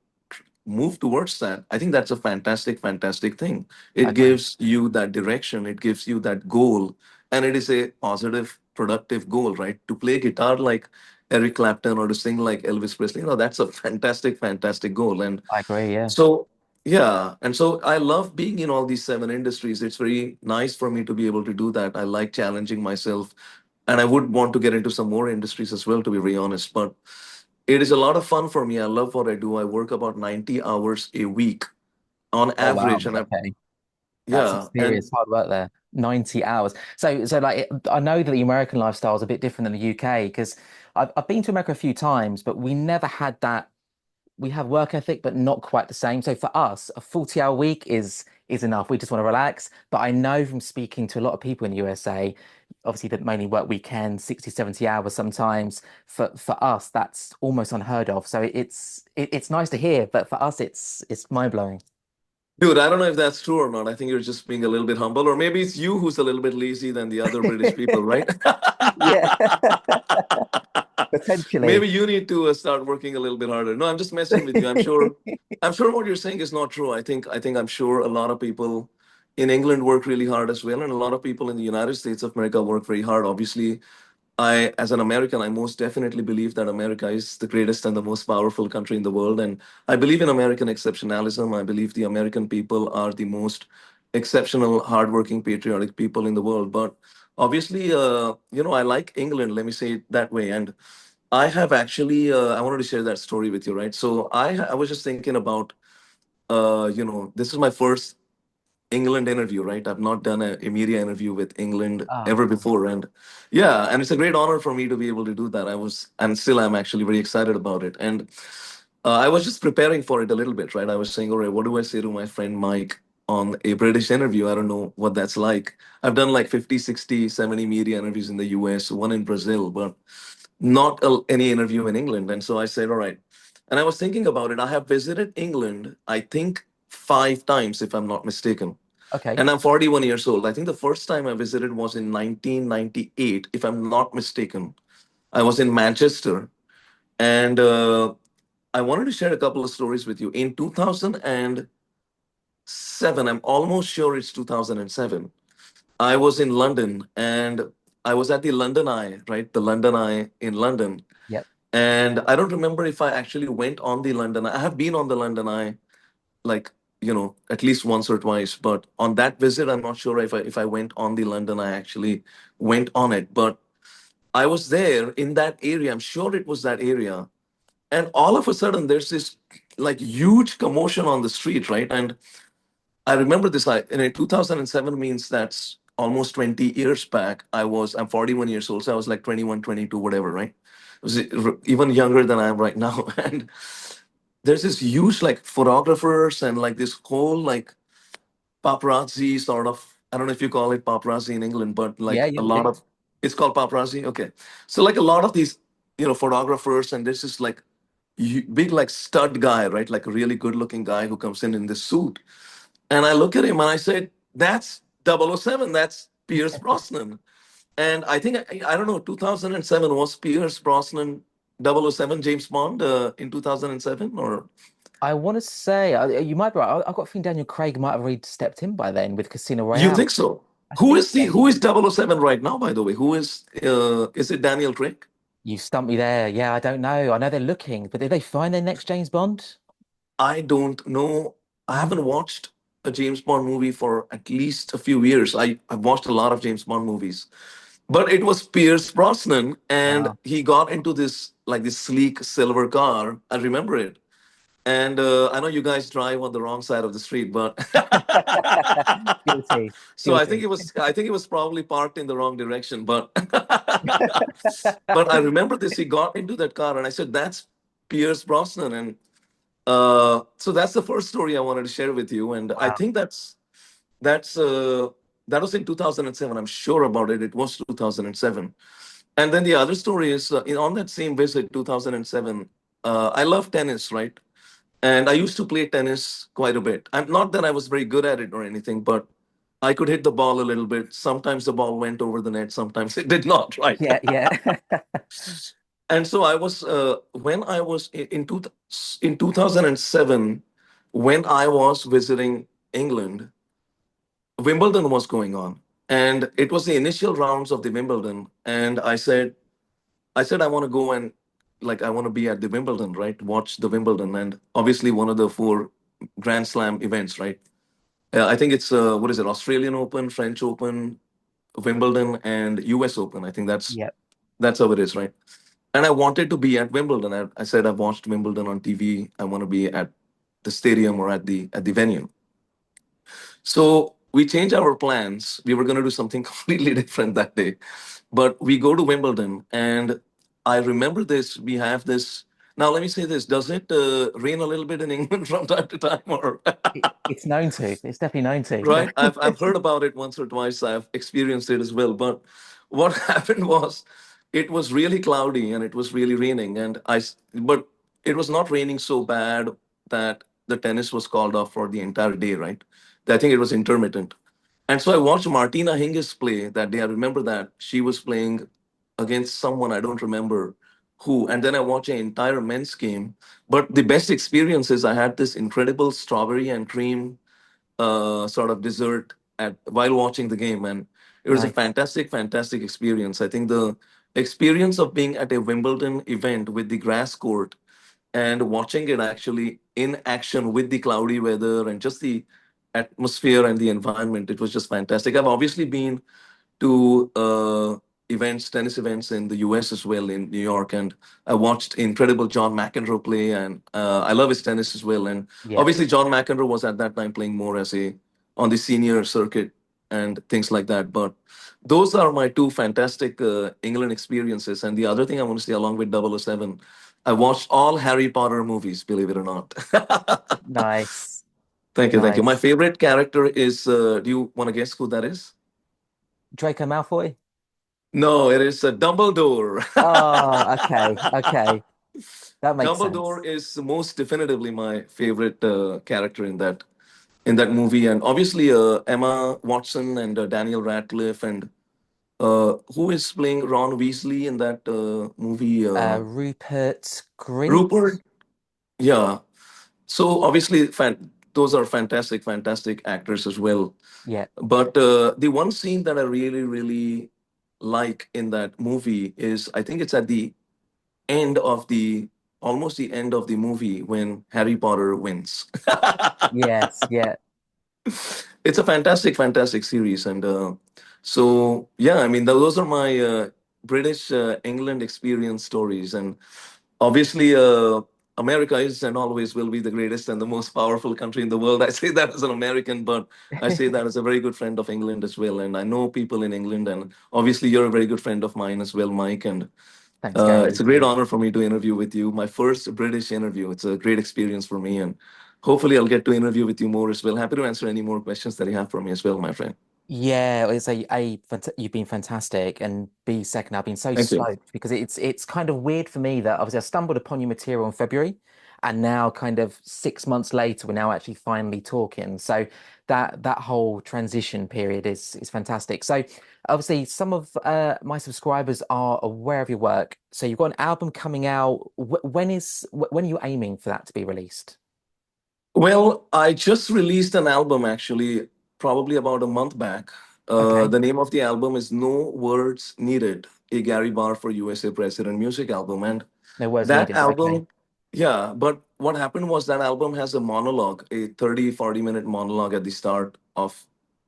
move towards that, I think that's a fantastic, fantastic thing. I It agree. gives you that direction, it gives you that goal, and it is a positive, productive goal, right? To play guitar like Eric Clapton or to sing like Elvis Presley, that's a fantastic, fantastic goal. And I agree. Yeah. so, yeah, and so I love being in all these 7 industries. It's very nice for me to be able to do that. I like challenging myself, and I would want to get into some more industries as well, to be very honest. But it is a lot of fun for me. I love what I do. I work about 90 hours a week on Oh wow. average, and Okay. That's some yeah, serious and hard work there. 90 hours. So like I know that the American lifestyle is a bit different than the UK because I've been to America a few times, but we never had that we have work ethic, but not quite the same. So for us, a 40-hour week is enough. We just want to relax. But I know from speaking to a lot of people in the USA, obviously that mainly work weekends, 60, 70 hours sometimes. For us, that's almost unheard of. So it's nice to hear, but for us, it's mind-blowing. Dude, I don't know if that's true or not. I think you're just being a little bit humble, or maybe it's you who's a little bit lazy than the other British people, right? Yeah, potentially. Maybe you need to start working a little bit harder. No, I'm just messing with you. I'm sure what you're saying is not true. I'm sure a lot of people in England work really hard as well, and a lot of people in the United States of America work very hard. Obviously, as an American, I most definitely believe that America is the greatest and the most powerful country in the world. And I believe in American exceptionalism. I believe the American people are the most exceptional, hardworking, patriotic people in the world. But obviously, I like England, let me say it that way. And I have actually, I wanted to share that story with you, right? So I was just thinking about, this is my first England interview, right? I've not done a media interview with England Ah, ever before. And yeah, and it's a great honor for me to be able to do that. And still I'm actually very excited about it. And I was just preparing for it a little bit, right? I was saying, all right, what do I say to my friend Mike on a British interview? I don't know what that's like. I've done like 50, 60, 70 media interviews in the US, one in Brazil, but not any interview in England. And so I said, all right. And I was thinking about it. I have visited England, I think 5 times, if I'm not mistaken. okay. And I'm 41 years old. I think the first time I visited was in 1998, if I'm not mistaken. I was in Manchester. And I wanted to share a couple of stories with you. In 2007, I'm almost sure it's 2007, I was in London and I was at the London Eye, right? The London Eye in London. Yep. And I don't remember if I actually went on the London Eye. I have been on the London Eye like at least once or twice, but on that visit I'm not sure if I went on the London I actually went on it, but I was there in that area. I'm sure it was that area, and all of a sudden there's this like huge commotion on the street, right? And I remember this. In 2007 means that's almost 20 years back. I'm 41 years old, so I was like 21, 22, whatever, right? I was even younger than I am right now. And there's this huge like photographers and like this whole like paparazzi sort of. I don't know if you call it paparazzi in England, but Yeah, like yeah, a we lot do. of it's called paparazzi. Okay, so like a lot of these photographers, and this is like big like stud guy, right? Like a really good looking guy who comes in this suit, and I look at him and I said, "That's 007. That's Pierce Brosnan." And I think I don't know. 2007 was Pierce Brosnan 007 James Bond in 2007 or. I want to say you might be right. I've got a feeling Daniel Craig might have already stepped in by then with Casino You Royale. think so? I think so. Who is 007 right now, by the way? Is it Daniel Craig? You stumped me there. Yeah, I don't know. I know they're looking, but did they find their next James Bond? I don't know. I haven't Mm. watched a James Bond movie for at least a few years. I've watched a lot of James Bond movies. But it was Pierce Brosnan, and Wow. he got into this like this sleek silver car. I remember it. And I know you guys drive on the wrong side of the street, but Guilty. so Guilty. I think it was probably parked in the wrong direction. But but I remember this. He got into that car, and I said, "That's Pierce Brosnan." And so that's the first story I wanted to share with you. And I Wow. think that's that was in 2007. I'm sure about it. It was 2007. And then the other story is on that same visit, 2007. I love tennis, right? And I used to play tennis quite a bit. I'm not that I was very good at it or anything, but I could hit the ball a little bit. Sometimes the ball went over the net, sometimes it did not, right? Yeah, yeah. And so I was when I was in 2007, when I was visiting England, Wimbledon was going on, and it was the initial rounds of the Wimbledon. And I said I want to go and like I want to be at the Wimbledon, right? Watch the Wimbledon, and obviously one of the four Grand Slam events, right? I think it's what is it? Australian Open, French Open, Wimbledon, and U.S. Open. I think Yep. that's how it is, right? And I wanted to be at Wimbledon. I said I've watched Wimbledon on TV. I want to be at the stadium or at the venue. So we changed our plans. We were going to do something completely different that day, but we go to Wimbledon, and I remember this. We have this. Now, let me say this. Does it rain a little bit in England from time to time, or It's known to. It's definitely known to. right? I've heard about it once or twice. I've experienced it as well. But what happened was, it was really cloudy and it was really raining, but it was not raining so bad that the tennis was called off for the entire day, right? I think it was intermittent. And so I watched Martina Hingis play that day. I remember that she was playing against someone I don't remember who. And then I watched an entire men's game. But the best experience is I had this incredible strawberry and cream sort of dessert at while watching the game, and it was a Nice. fantastic, fantastic experience. I think the experience of being at a Wimbledon event with the grass court and watching it actually in action with the cloudy weather and just the atmosphere and the environment, it was just fantastic. I've obviously been to tennis events in the US as well, in New York, and I watched incredible John McEnroe play, and I love his tennis as well. And Yeah. obviously, John McEnroe was at that time playing more as a on the senior circuit and things like that. But those are my two fantastic England experiences. And the other thing I want to say, along with 007, I watched all Harry Potter movies, believe it or not. Nice. Thank you, thank you. My Nice. favorite character is. Do you want to guess who that is? Draco Malfoy. No, it is Dumbledore. Oh, okay. Okay. That makes sense. Dumbledore is most definitively my favorite character in that movie, and obviously Emma Watson and Daniel Radcliffe, and who is playing Ron Weasley in that movie? Rupert Grint. Rupert. Yeah. So obviously, those are fantastic, fantastic actors as well. Yeah. But the one scene that I really, really like in that movie is, I think it's at the end of the almost the end of the movie when Harry Potter wins. Yes. Yeah. It's a fantastic, fantastic series, and so yeah, I mean those are my British England experience stories, and obviously America is and always will be the greatest and the most powerful country in the world. I say that as an American, but I say that as a very good friend of England as well, and I know people in England, and obviously you're a very good friend of mine as well, Mike, and Thanks, Gary. it's You a great too. honor for me to interview with you. My first British interview. It's a great experience for me, and hopefully, I'll get to interview with you more as well. Happy to answer any more questions that you have for me as well, my friend. Yeah, it's you've been fantastic, and B, second, I've been so Thank you. stoked because it's kind of weird for me that obviously I stumbled upon your material in February, and now kind of 6 months later we're now actually finally talking. So that whole transition period is fantastic. So obviously some of my subscribers are aware of your work. So you've got an album coming out. When are you aiming for that to be released? Well, I just released an album actually, probably about a month back. Okay, The name of the album is No Words Needed, a Gary Barve for USA President music album. And no words that needed. Okay. album, yeah, but what happened was that album has a monologue, a 30-40 minute monologue at the start of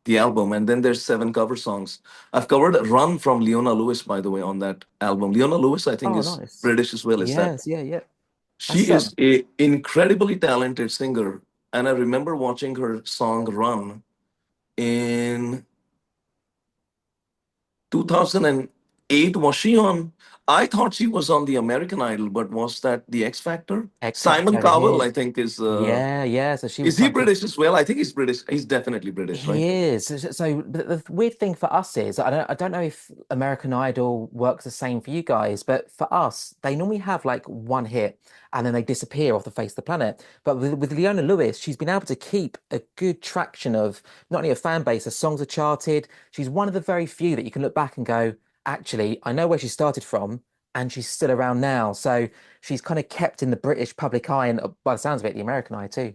the album. And then there's 7 cover songs. I've covered Run from Leona Lewis, by the way, on that album. Leona Lewis, I think, Oh, is nice. British as well. Is that Yes, yeah, yeah. That's she is a incredibly talented singer, and I remember watching her song Run in 2008. Was she on? I thought she was on the American Idol, but was that the X Factor? X Simon Factor. It Cowell, I is. think, Yeah, yeah. So she was is he trying to. British as well? I think he's British. He's definitely British, He right? is. So the weird thing for us is I don't know if American Idol works the same for you guys, but for us, they normally have like one hit and then they disappear off the face of the planet. But with Leona Lewis, she's been able to keep a good traction of not only a fan base, her songs are charted. She's one of the very few that you can look back and go, actually, I know where she started from and she's still around now. So she's kind of kept in the British public eye and by the sounds of it, the American eye too.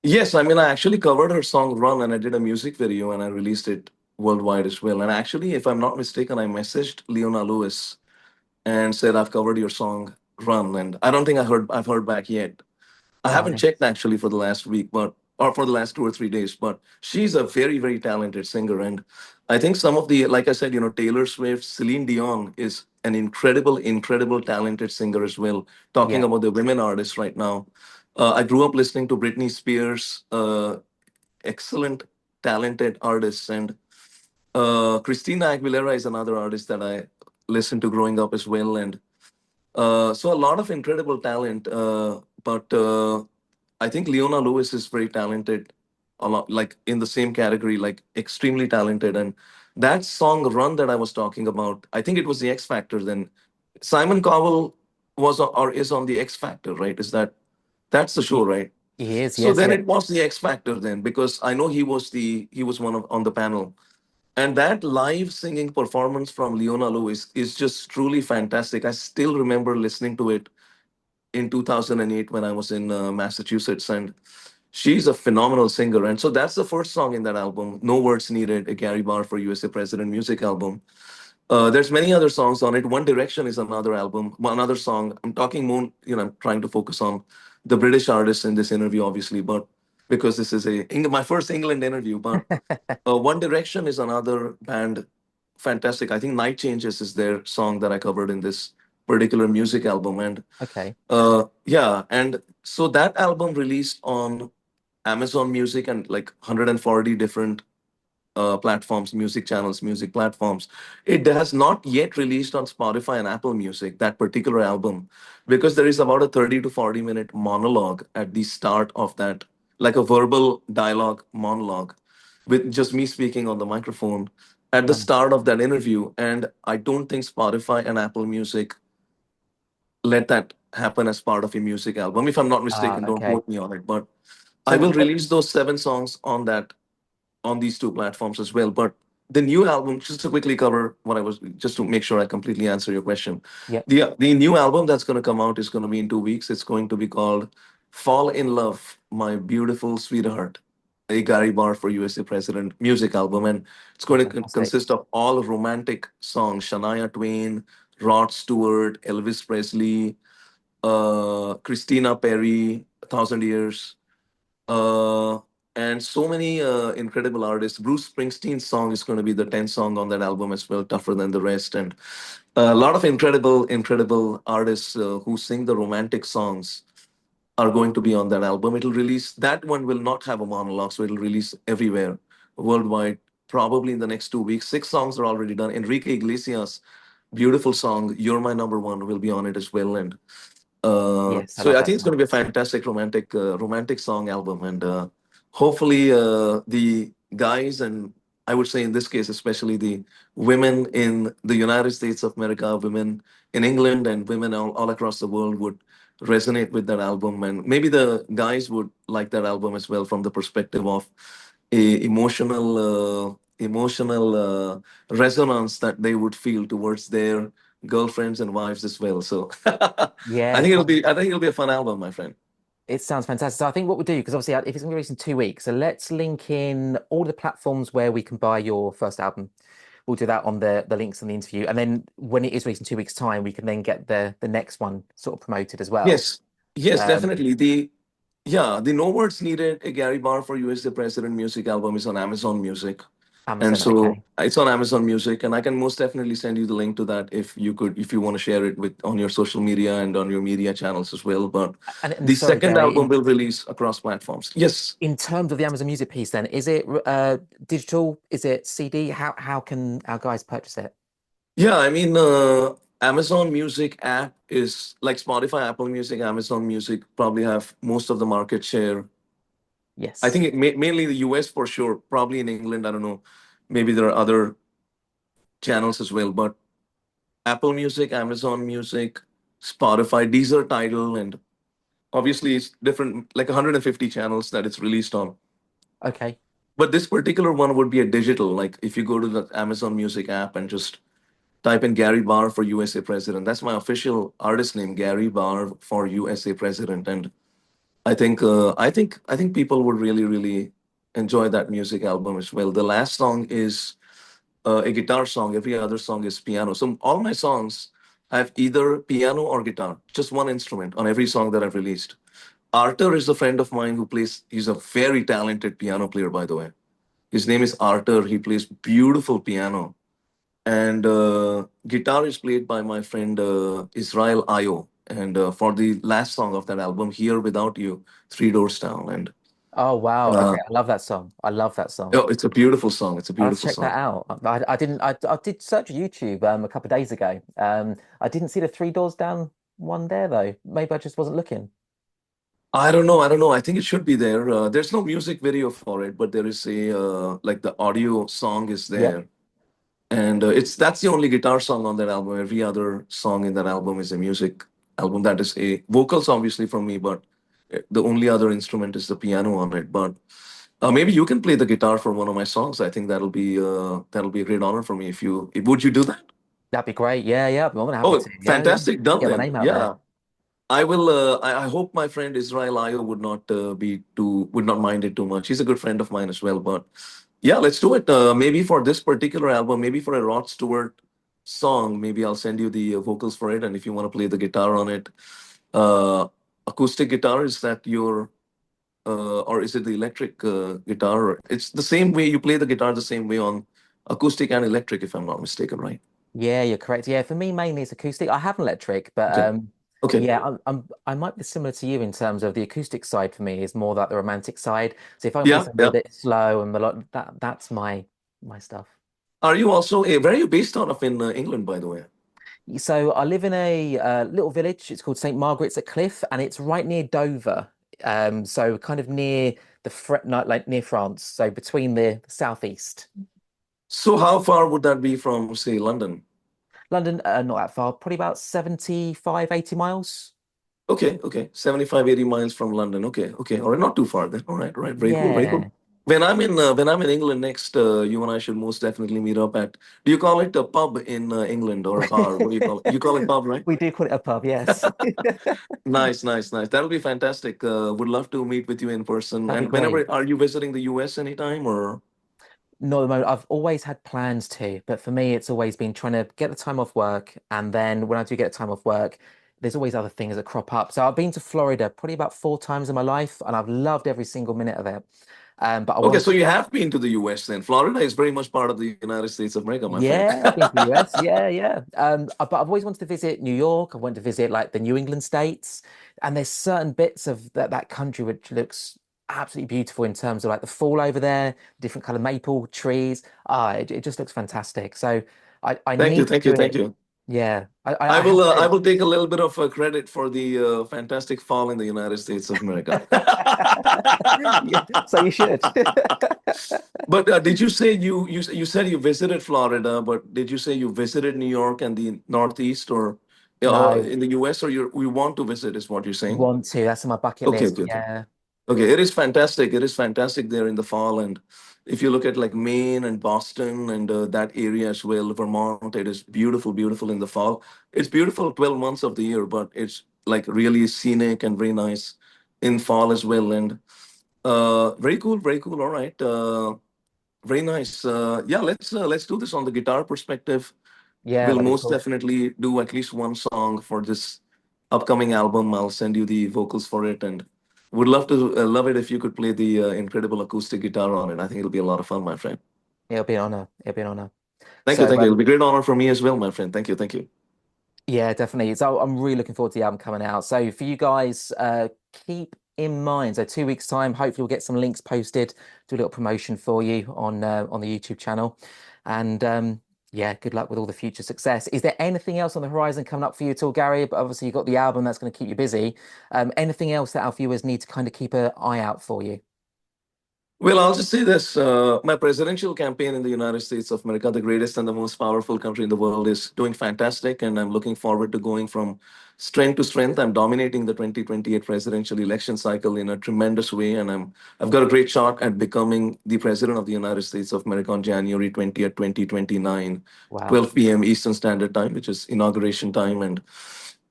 Yes, I mean, I actually covered her song Run and I did a music video and I released it worldwide as well. And actually, if I'm not mistaken, I messaged Leona Lewis and said, I've covered your song Run. And I don't think I've heard back yet. I Oh, haven't checked nice. actually for the last week, but or for the last 2 or 3 days, but she's a very, very talented singer. And I think some of the, like I said, Taylor Swift, Celine Dion is an incredible, incredible talented singer as well. Talking Yeah. about the women artists right now. I grew up listening to Britney Spears, excellent, talented artists. And Christina Aguilera is another artist that I listened to growing up as well. And So a lot of incredible talent, but I think Leona Lewis is very talented, a lot like in the same category, like extremely talented. And that song "Run" that I was talking about, I think it was the X Factor. Then Simon Cowell was or is on the X Factor, right? That's the show, He, right? he is, So yes, then yeah. it was the X Factor then, because I know he was one of on the panel. And that live singing performance from Leona Lewis is just truly fantastic. I still remember listening to it in 2008 when I was in Massachusetts, and she's a phenomenal singer. And so that's the first song in that album, "No Words Needed," a Gary Barr for USA President music album. There's many other songs on it. One Direction is another album, another song. I'm talking more, I'm trying to focus on the British artists in this interview, obviously, but because this is my first England interview. But One Direction is another band, fantastic. I think Night Changes is their song that I covered in this particular music album. And Okay. yeah, and so that album released on Amazon Music and like 140 different platforms, music channels, music platforms. It has not yet released on Spotify and Apple Music, that particular album, because there is about a 30 to 40-minute monologue at the start of that, like a verbal dialogue monologue with just me speaking on the microphone at the Wow. start of that interview. And I don't think Spotify and Apple Music let that happen as part of a music album. If I'm not Ah, mistaken, don't okay. quote me on it, but I So, will release those 7 songs on these 2 platforms as well. But the new album, just to quickly cover what I was, just to make sure I completely answer your question, yeah, the new album that's going to come out is going to be in 2 weeks. It's going to be called "Fall in Love, My Beautiful Sweetheart," a Gary Barr for USA President music album, and it's oh, going to fantastic. consist of all romantic songs: Shania Twain, Rod Stewart, Elvis Presley, Christina Perry, A Thousand Years, uh, and so many incredible artists. Bruce Springsteen's song is going to be the 10th song on that album as well, tougher than the rest. And a lot of incredible artists who sing the romantic songs are going to be on that album. It'll release, that one will not have a monologue, so it'll release everywhere worldwide, probably in the next 2 weeks. 6 songs are already done. Enrique Iglesias' beautiful song, "You're My Number One," will be on it as well. And Yes, I so love I that think it's song. going to be a fantastic romantic song album, and hopefully the guys, and I would say in this case especially the women in the United States of America, women in England, and women all across the world would resonate with that album, and maybe the guys would like that album as well from the perspective of a emotional resonance that they would feel towards their girlfriends and wives as well. So Yeah, I think it'll be a fun album, my friend. it sounds fantastic. So I think what we'll do, because obviously if it's going to be released in 2 weeks, so let's link in all the platforms where we can buy your first album. We'll do that on the links in the interview. And then when it is released in 2 weeks' time, we can then get the next one sort of promoted as well. Yes, yes, Um, definitely. The No Words Needed, a Gary Barr for USA President music album is on Amazon Music. And Amazon, so okay. it's on Amazon Music, and I can most definitely send you the link to that if you want to share it with on your social media and on your media channels as well. But And the sorry, second Gary, album will release across platforms. Yes. in terms of the Amazon Music piece, then is it digital? Is it CD? How can our guys purchase it? Yeah, I mean, Amazon Music app is like Spotify, Apple Music, Amazon Music probably have most of the market share. I Yes. think mainly the US for sure. Probably in England, I don't know. Maybe there are other channels as well, but Apple Music, Amazon Music, Spotify, Deezer, Tidal, and obviously it's different, like 150 channels that it's released on. Okay. But this particular one would be a digital. Like if you go to the Amazon Music app and just type in Gary Barr for USA President. That's my official artist name, Gary Barr for USA President. And I think people would really enjoy that music album as well. The last song is a guitar song. Every other song is piano. So all my songs have either piano or guitar, just one instrument on every song that I've released. Arthur is a friend of mine who plays. He's a very talented piano player, by the way. His name is Arthur. He plays beautiful piano, and guitar is played by my friend Israel Ayo. And for the last song of that album, "Here Without You," Three Doors Down. And Oh wow. Okay, uh, I love that song. I love that song. oh, it's a beautiful song. It's a I'll have to beautiful check that song. out. I didn't I did search YouTube a couple of days ago. I didn't see the Three Doors Down. one there though. Maybe I just wasn't looking. I don't know. I don't know. I think it should be there. There's no music video for it, but there is a like the audio song is Yep, there, and it's that's the only guitar song on that album. Every other song in that album is a music album. That is a vocals, obviously from me, but the only other instrument is the piano on it. But maybe you can play the guitar for one of my songs. I think that'll be a great honor for me if you would you do that? that'd be great. Yeah, yeah, I'd be more than happy Oh, to. Yeah, yeah. fantastic! Done Get my then. name out there. Yeah. I will. I hope my friend Israel Ayo would not mind it too much. He's a good friend of mine as well. But yeah, let's do it. Maybe for this particular album, maybe for a Rod Stewart song, maybe I'll send you the vocals for it, and if you want to play the guitar on it, uh, acoustic guitar is that your or is it the electric guitar? It's the same way you play the guitar the same way on acoustic and electric, if I'm not mistaken, right? Yeah, you're correct. Yeah, for me mainly it's acoustic. I have an electric, but Okay. Okay. yeah, I might be similar to you in terms of the acoustic side for me is more like the romantic side. So if I can play Yeah. something a Yeah. bit slow and that's my stuff. Are you also where are you based out of in England, by the way? So I live in a little village. It's called St. Margaret's at Cliff, and it's right near Dover. So kind of near like near France. So between the southeast. So how far would that be from, say, London? London, not that far, probably about 75, 80 miles. Okay, okay. 75, 80 miles from London. Okay, okay. All right, not too far then. All right. Very cool, very cool. Yeah. When I'm in England next, you and I should most definitely meet up at. Do you call it a pub in England or a bar? What do you call it? You call it pub, right? We do call it a pub, yes. Nice, nice, nice. That'll be fantastic. Would love to meet with you in person. That'd be And great. whenever, are you visiting the US anytime or? Not at the moment. I've always had plans to, but for me, it's always been trying to get the time off work. And then when I do get time off work, there's always other things that crop up. So I've been to Florida probably about 4 times in my life, and I've loved every single minute of it. But I Okay, want so to, you have been to the US then. Florida is very much part of the United States of America, my friend. yeah, I've been to the US. Yeah, yeah. But I've always wanted to visit New York. I want to visit like the New England states, and there's certain bits of that country which looks absolutely beautiful in terms of like the fall over there, different kind of maple trees. It just looks fantastic. So I Thank you, need to thank you, do thank it. you. Yeah, I have I read. will take a little bit of credit for the fantastic fall in the United States of America. Yeah, so you should. But did you say you said you visited Florida, but did you say you visited New York and the Northeast or No, in the US or you want to visit is what you're saying? want to. That's on my bucket Okay, list. okay, okay. Yeah, Okay, it is fantastic. It is fantastic there in the fall. And if you look at like Maine and Boston and that area as well, Vermont, it is beautiful, beautiful in the fall. It's beautiful 12 months of the year, but it's like really scenic and very nice in fall as well. And very cool, very cool. All right. Very nice. Yeah, let's do this on the guitar perspective. yeah, We'll that'd be most cool. definitely do at least one song for this upcoming album. I'll send you the vocals for it, and would love to love it if you could play the incredible acoustic guitar on it. I think it'll be a lot of fun, my friend. It'll be an honor. It'll be an honor. Thank you, So thank you. It'll be a great honor for me as well, my friend. Thank you, thank you. yeah, definitely. So I'm really looking forward to the album coming out. So for you guys, keep in mind, so 2 weeks time, hopefully we'll get some links posted, do a little promotion for you on the YouTube channel. And yeah, good luck with all the future success. Is there anything else on the horizon coming up for you at all, Gary? But obviously you've got the album that's going to keep you busy. Anything else that our viewers need to kind of keep an eye out for you? Well, I'll just say this. My presidential campaign in the United States of America, the greatest and the most powerful country in the world, is doing fantastic. And I'm looking forward to going from strength to strength. I'm dominating the 2028 presidential election cycle in a tremendous way. And I've got a great shot at becoming the president of the United States of America on January 20th, 2029, Wow. 12 p.m. Eastern Standard Time, which is inauguration time. And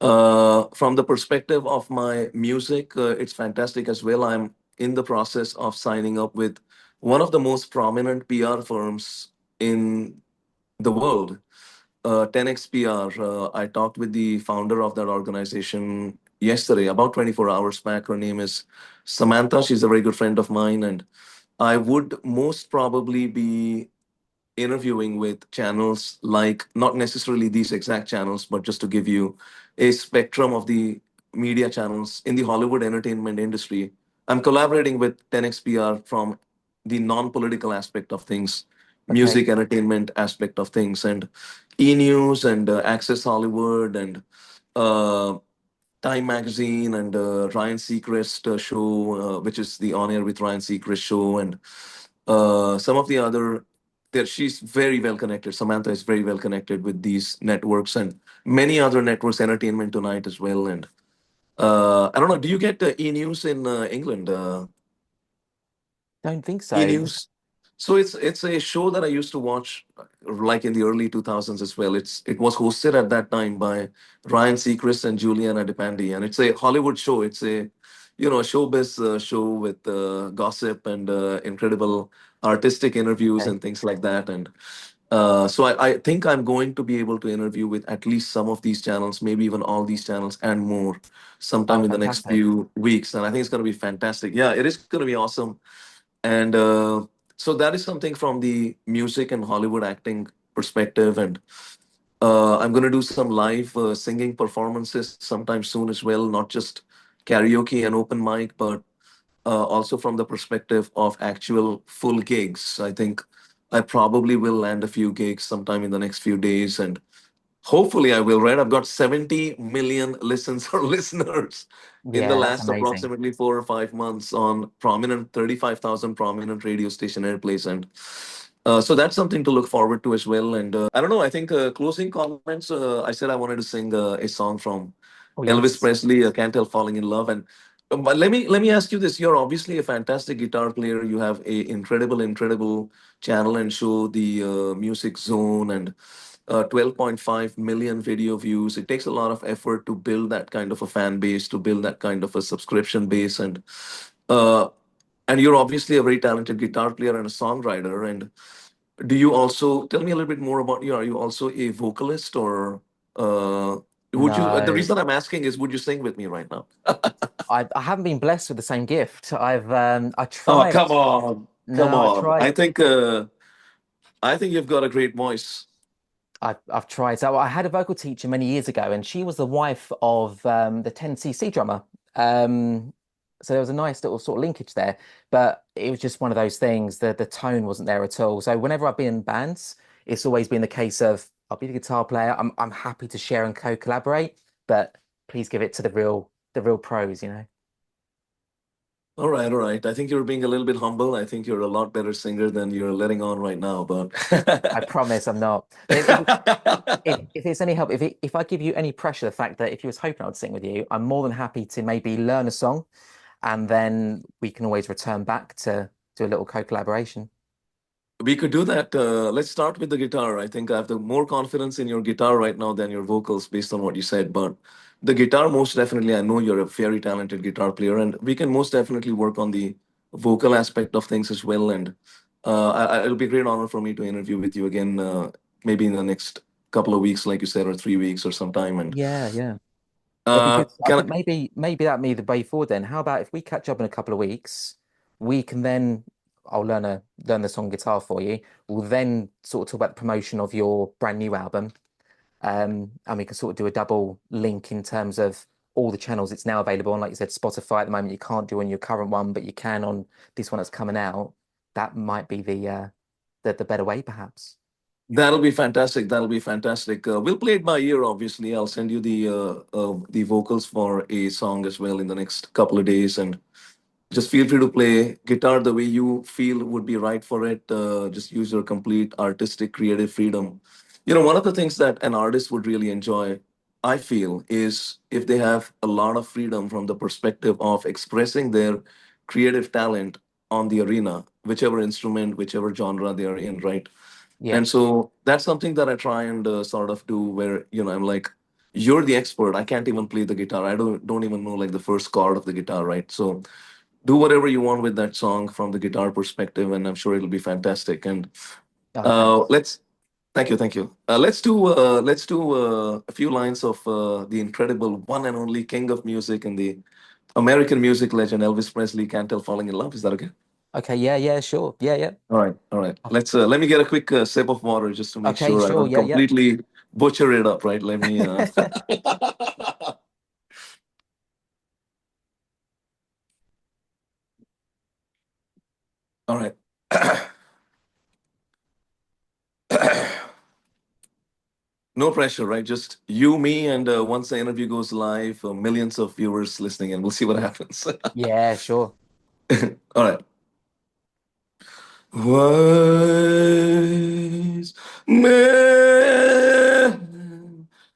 from the perspective of my music, it's fantastic as well. I'm in the process of signing up with one of the most prominent PR firms in the world, 10x PR. I talked with the founder of that organization yesterday, about 24 hours back. Her name is Samantha. She's a very good friend of mine, and I would most probably be interviewing with channels like not necessarily these exact channels, but just to give you a spectrum of the media channels in the Hollywood entertainment industry. I'm collaborating with 10XPR from the non-political aspect of things, Okay. music entertainment aspect of things, and E News and Access Hollywood and uh, Time Magazine and Ryan Seacrest show, which is the On Air with Ryan Seacrest show, and some of the other. There, she's very well connected. Samantha is very well connected with these networks and many other networks, Entertainment Tonight as well. And I don't know. Do you get E News in England? Don't think E so. News. So it's a show that I used to watch like in the early 2000s as well. It was hosted at that time by Ryan Seacrest and Juliana Depandi, and it's a Hollywood show. It's a showbiz show with gossip and incredible artistic interviews Okay. and things like that. And so I think I'm going to be able to interview with at least some of these channels, maybe even all these channels and more, sometime Oh, in the next fantastic. few weeks. And I think it's going to be fantastic. Yeah, it is going to be awesome. And so that is something from the music and Hollywood acting perspective. And I'm going to do some live singing performances sometime soon as well, not just karaoke and open mic, but also from the perspective of actual full gigs. I think I probably will land a few gigs sometime in the next few days. And hopefully I will, right? I've got 70 million listens or listeners in the Yeah, that's last amazing. approximately 4 or 5 months on prominent 35,000 prominent radio station airplays. And so that's something to look forward to as well. And I don't know, I think closing comments, I said I wanted to sing a song from Oh, Elvis yes. Presley, Can't Help Falling in Love. And but let me ask you this. You're obviously a fantastic guitar player. You have a incredible channel and show, the Music Zone, and 12.5 million video views. It takes a lot of effort to build that kind of a fan base, to build that kind of a subscription base, uh, and you're obviously a very talented guitar player and a songwriter. And do you also tell me a little bit more about you? Are you also a vocalist, or would you? The No, reason I'm asking is, would you sing with me right now? I haven't been blessed with the same gift. I Oh, tried. come on, come No, I on. tried. I think you've got a great voice. I've tried. So I had a vocal teacher many years ago, and she was the wife of the 10cc drummer. Um, so there was a nice little sort of linkage there, but it was just one of those things. The tone wasn't there at all. So whenever I've been in bands, it's always been the case of I'll be the guitar player. I'm happy to share and co-collaborate, but please give it to the real pros, you know. All right, all right. I think you're being a little bit humble. I think you're a lot better singer than you're letting on right now, but I promise I'm not. But if it's any help, if I give you any pressure, the fact that if you was hoping I'd sing with you, I'm more than happy to maybe learn a song, and then we can always return back to do a little co-collaboration. we could do that. Let's start with the guitar. I think I have the more confidence in your guitar right now than your vocals based on what you said. But the guitar, most definitely, I know you're a very talented guitar player, and we can most definitely work on the vocal aspect of things as well. And it'll be a great honor for me to interview with you again, maybe in the next couple of weeks, like you said, or 3 weeks or sometime. And Yeah, yeah. It'll be good. I can think maybe that may be the way forward then. How about if we catch up in a couple of weeks, we can then I'll learn the song guitar for you. We'll then sort of talk about the promotion of your brand new album. And we can sort of do a double link in terms of all the channels it's now available on. Like you said, Spotify at the moment you can't do on your current one, but you can on this one that's coming out. That might be the better way, perhaps. That'll be fantastic. That'll be fantastic. We'll play it by ear, obviously. I'll send you the vocals for a song as well in the next couple of days, and just feel free to play guitar the way you feel would be right for it. Just use your complete artistic, creative freedom. One of the things that an artist would really enjoy, I feel, is if they have a lot of freedom from the perspective of expressing their creative talent on the arena, whichever instrument, whichever genre they are in, right? Yeah. And so that's something that I try and sort of do where, I'm like, you're the expert. I can't even play the guitar. I don't even know like the first chord of the guitar, right? So do whatever you want with that song from the guitar perspective, and I'm sure it'll be fantastic. And Oh, thanks. let's thank you. Let's do a few lines of the incredible one and only king of music and the American music legend Elvis Presley, "Can't Tell Falling in Love." Is that okay? Okay, yeah, yeah, sure. Yeah, yeah. All right, all right. Let me get a quick sip of water just to make Okay, sure I sure. don't Yeah, yeah. completely butcher it up, right? Let me. All right. No pressure, right? Just you, me, and once the interview goes live, millions of viewers listening, and we'll see what happens. Yeah, sure. All right. Wise men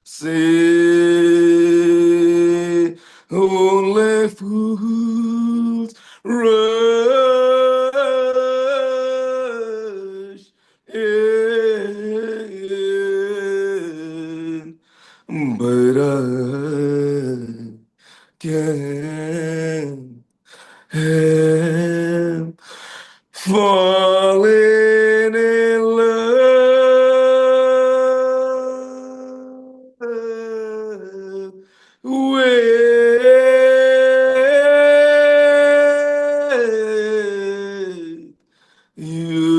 say only fools rush in, but I can't help falling in love with you.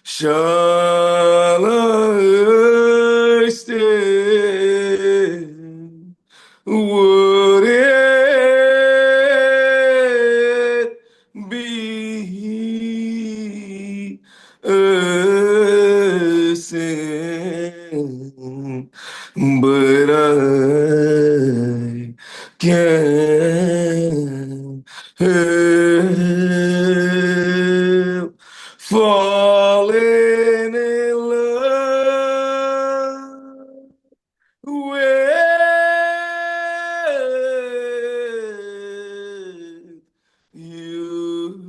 Shall I stay? Would it be a sin? But I can't help falling in love with you.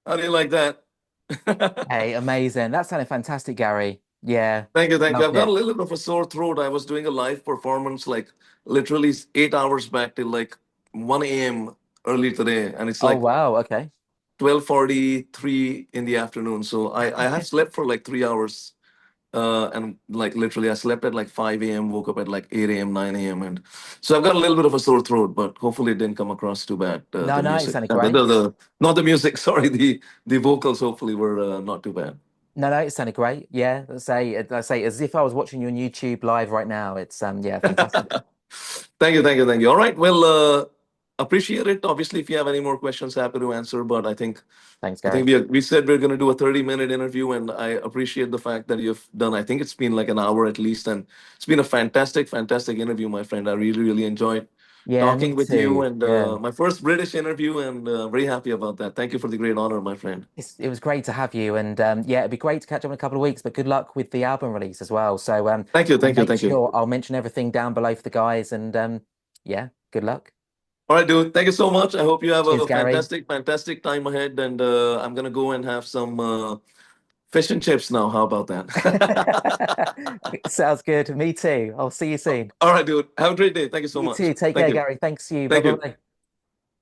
How do you like that? Hey, amazing. That sounded fantastic, Gary. Yeah, Thank you, thank you. loved I've got a it. little bit of a sore throat. I was doing a live performance like literally 8 hours back till like 1 a.m. early today, and it's Oh, like wow. Okay. 12:43 in the afternoon. So I have slept for like 3 hours. And like literally, I slept at like 5 a.m., woke up at like 8 a.m., 9 a.m. And so I've got a little bit of a sore throat, but hopefully it didn't come across too bad. No, The no, it music, sounded great. not the music, sorry, the vocals hopefully were not too bad. No, no, it sounded great. Yeah, let's say, as if I was watching you on YouTube live right now. It's yeah, fantastic. Thank you, thank you, thank you. All right, well, appreciate it. Obviously, if you have any more questions, happy to answer. But Thanks, I think Gary. we said we're going to do a 30-minute interview, and I appreciate the fact that you've done. I think it's been like an hour at least, and it's been a fantastic, fantastic interview, my friend. I really, really enjoyed Yeah, me talking with you, too. and Yeah. my first British interview, and very happy about that. Thank you for the great honor, my friend. It was great to have you, and yeah, it'd be great to catch up in a couple of weeks. But good luck with the album release as well. So Thank you, I'll thank you, make thank you. sure I'll mention everything down below for the guys, and yeah, good luck. All right, dude. Thank you so much. I hope you have Cheers, a Gary. fantastic, fantastic time ahead, and I'm gonna go and have some fish and chips now. How about that? Sounds good. Me too. I'll see you soon. All right, dude. Have a great day. Thank you so You much. too. Take Thank care, you. Gary. Thanks you. Bye Thank you. bye.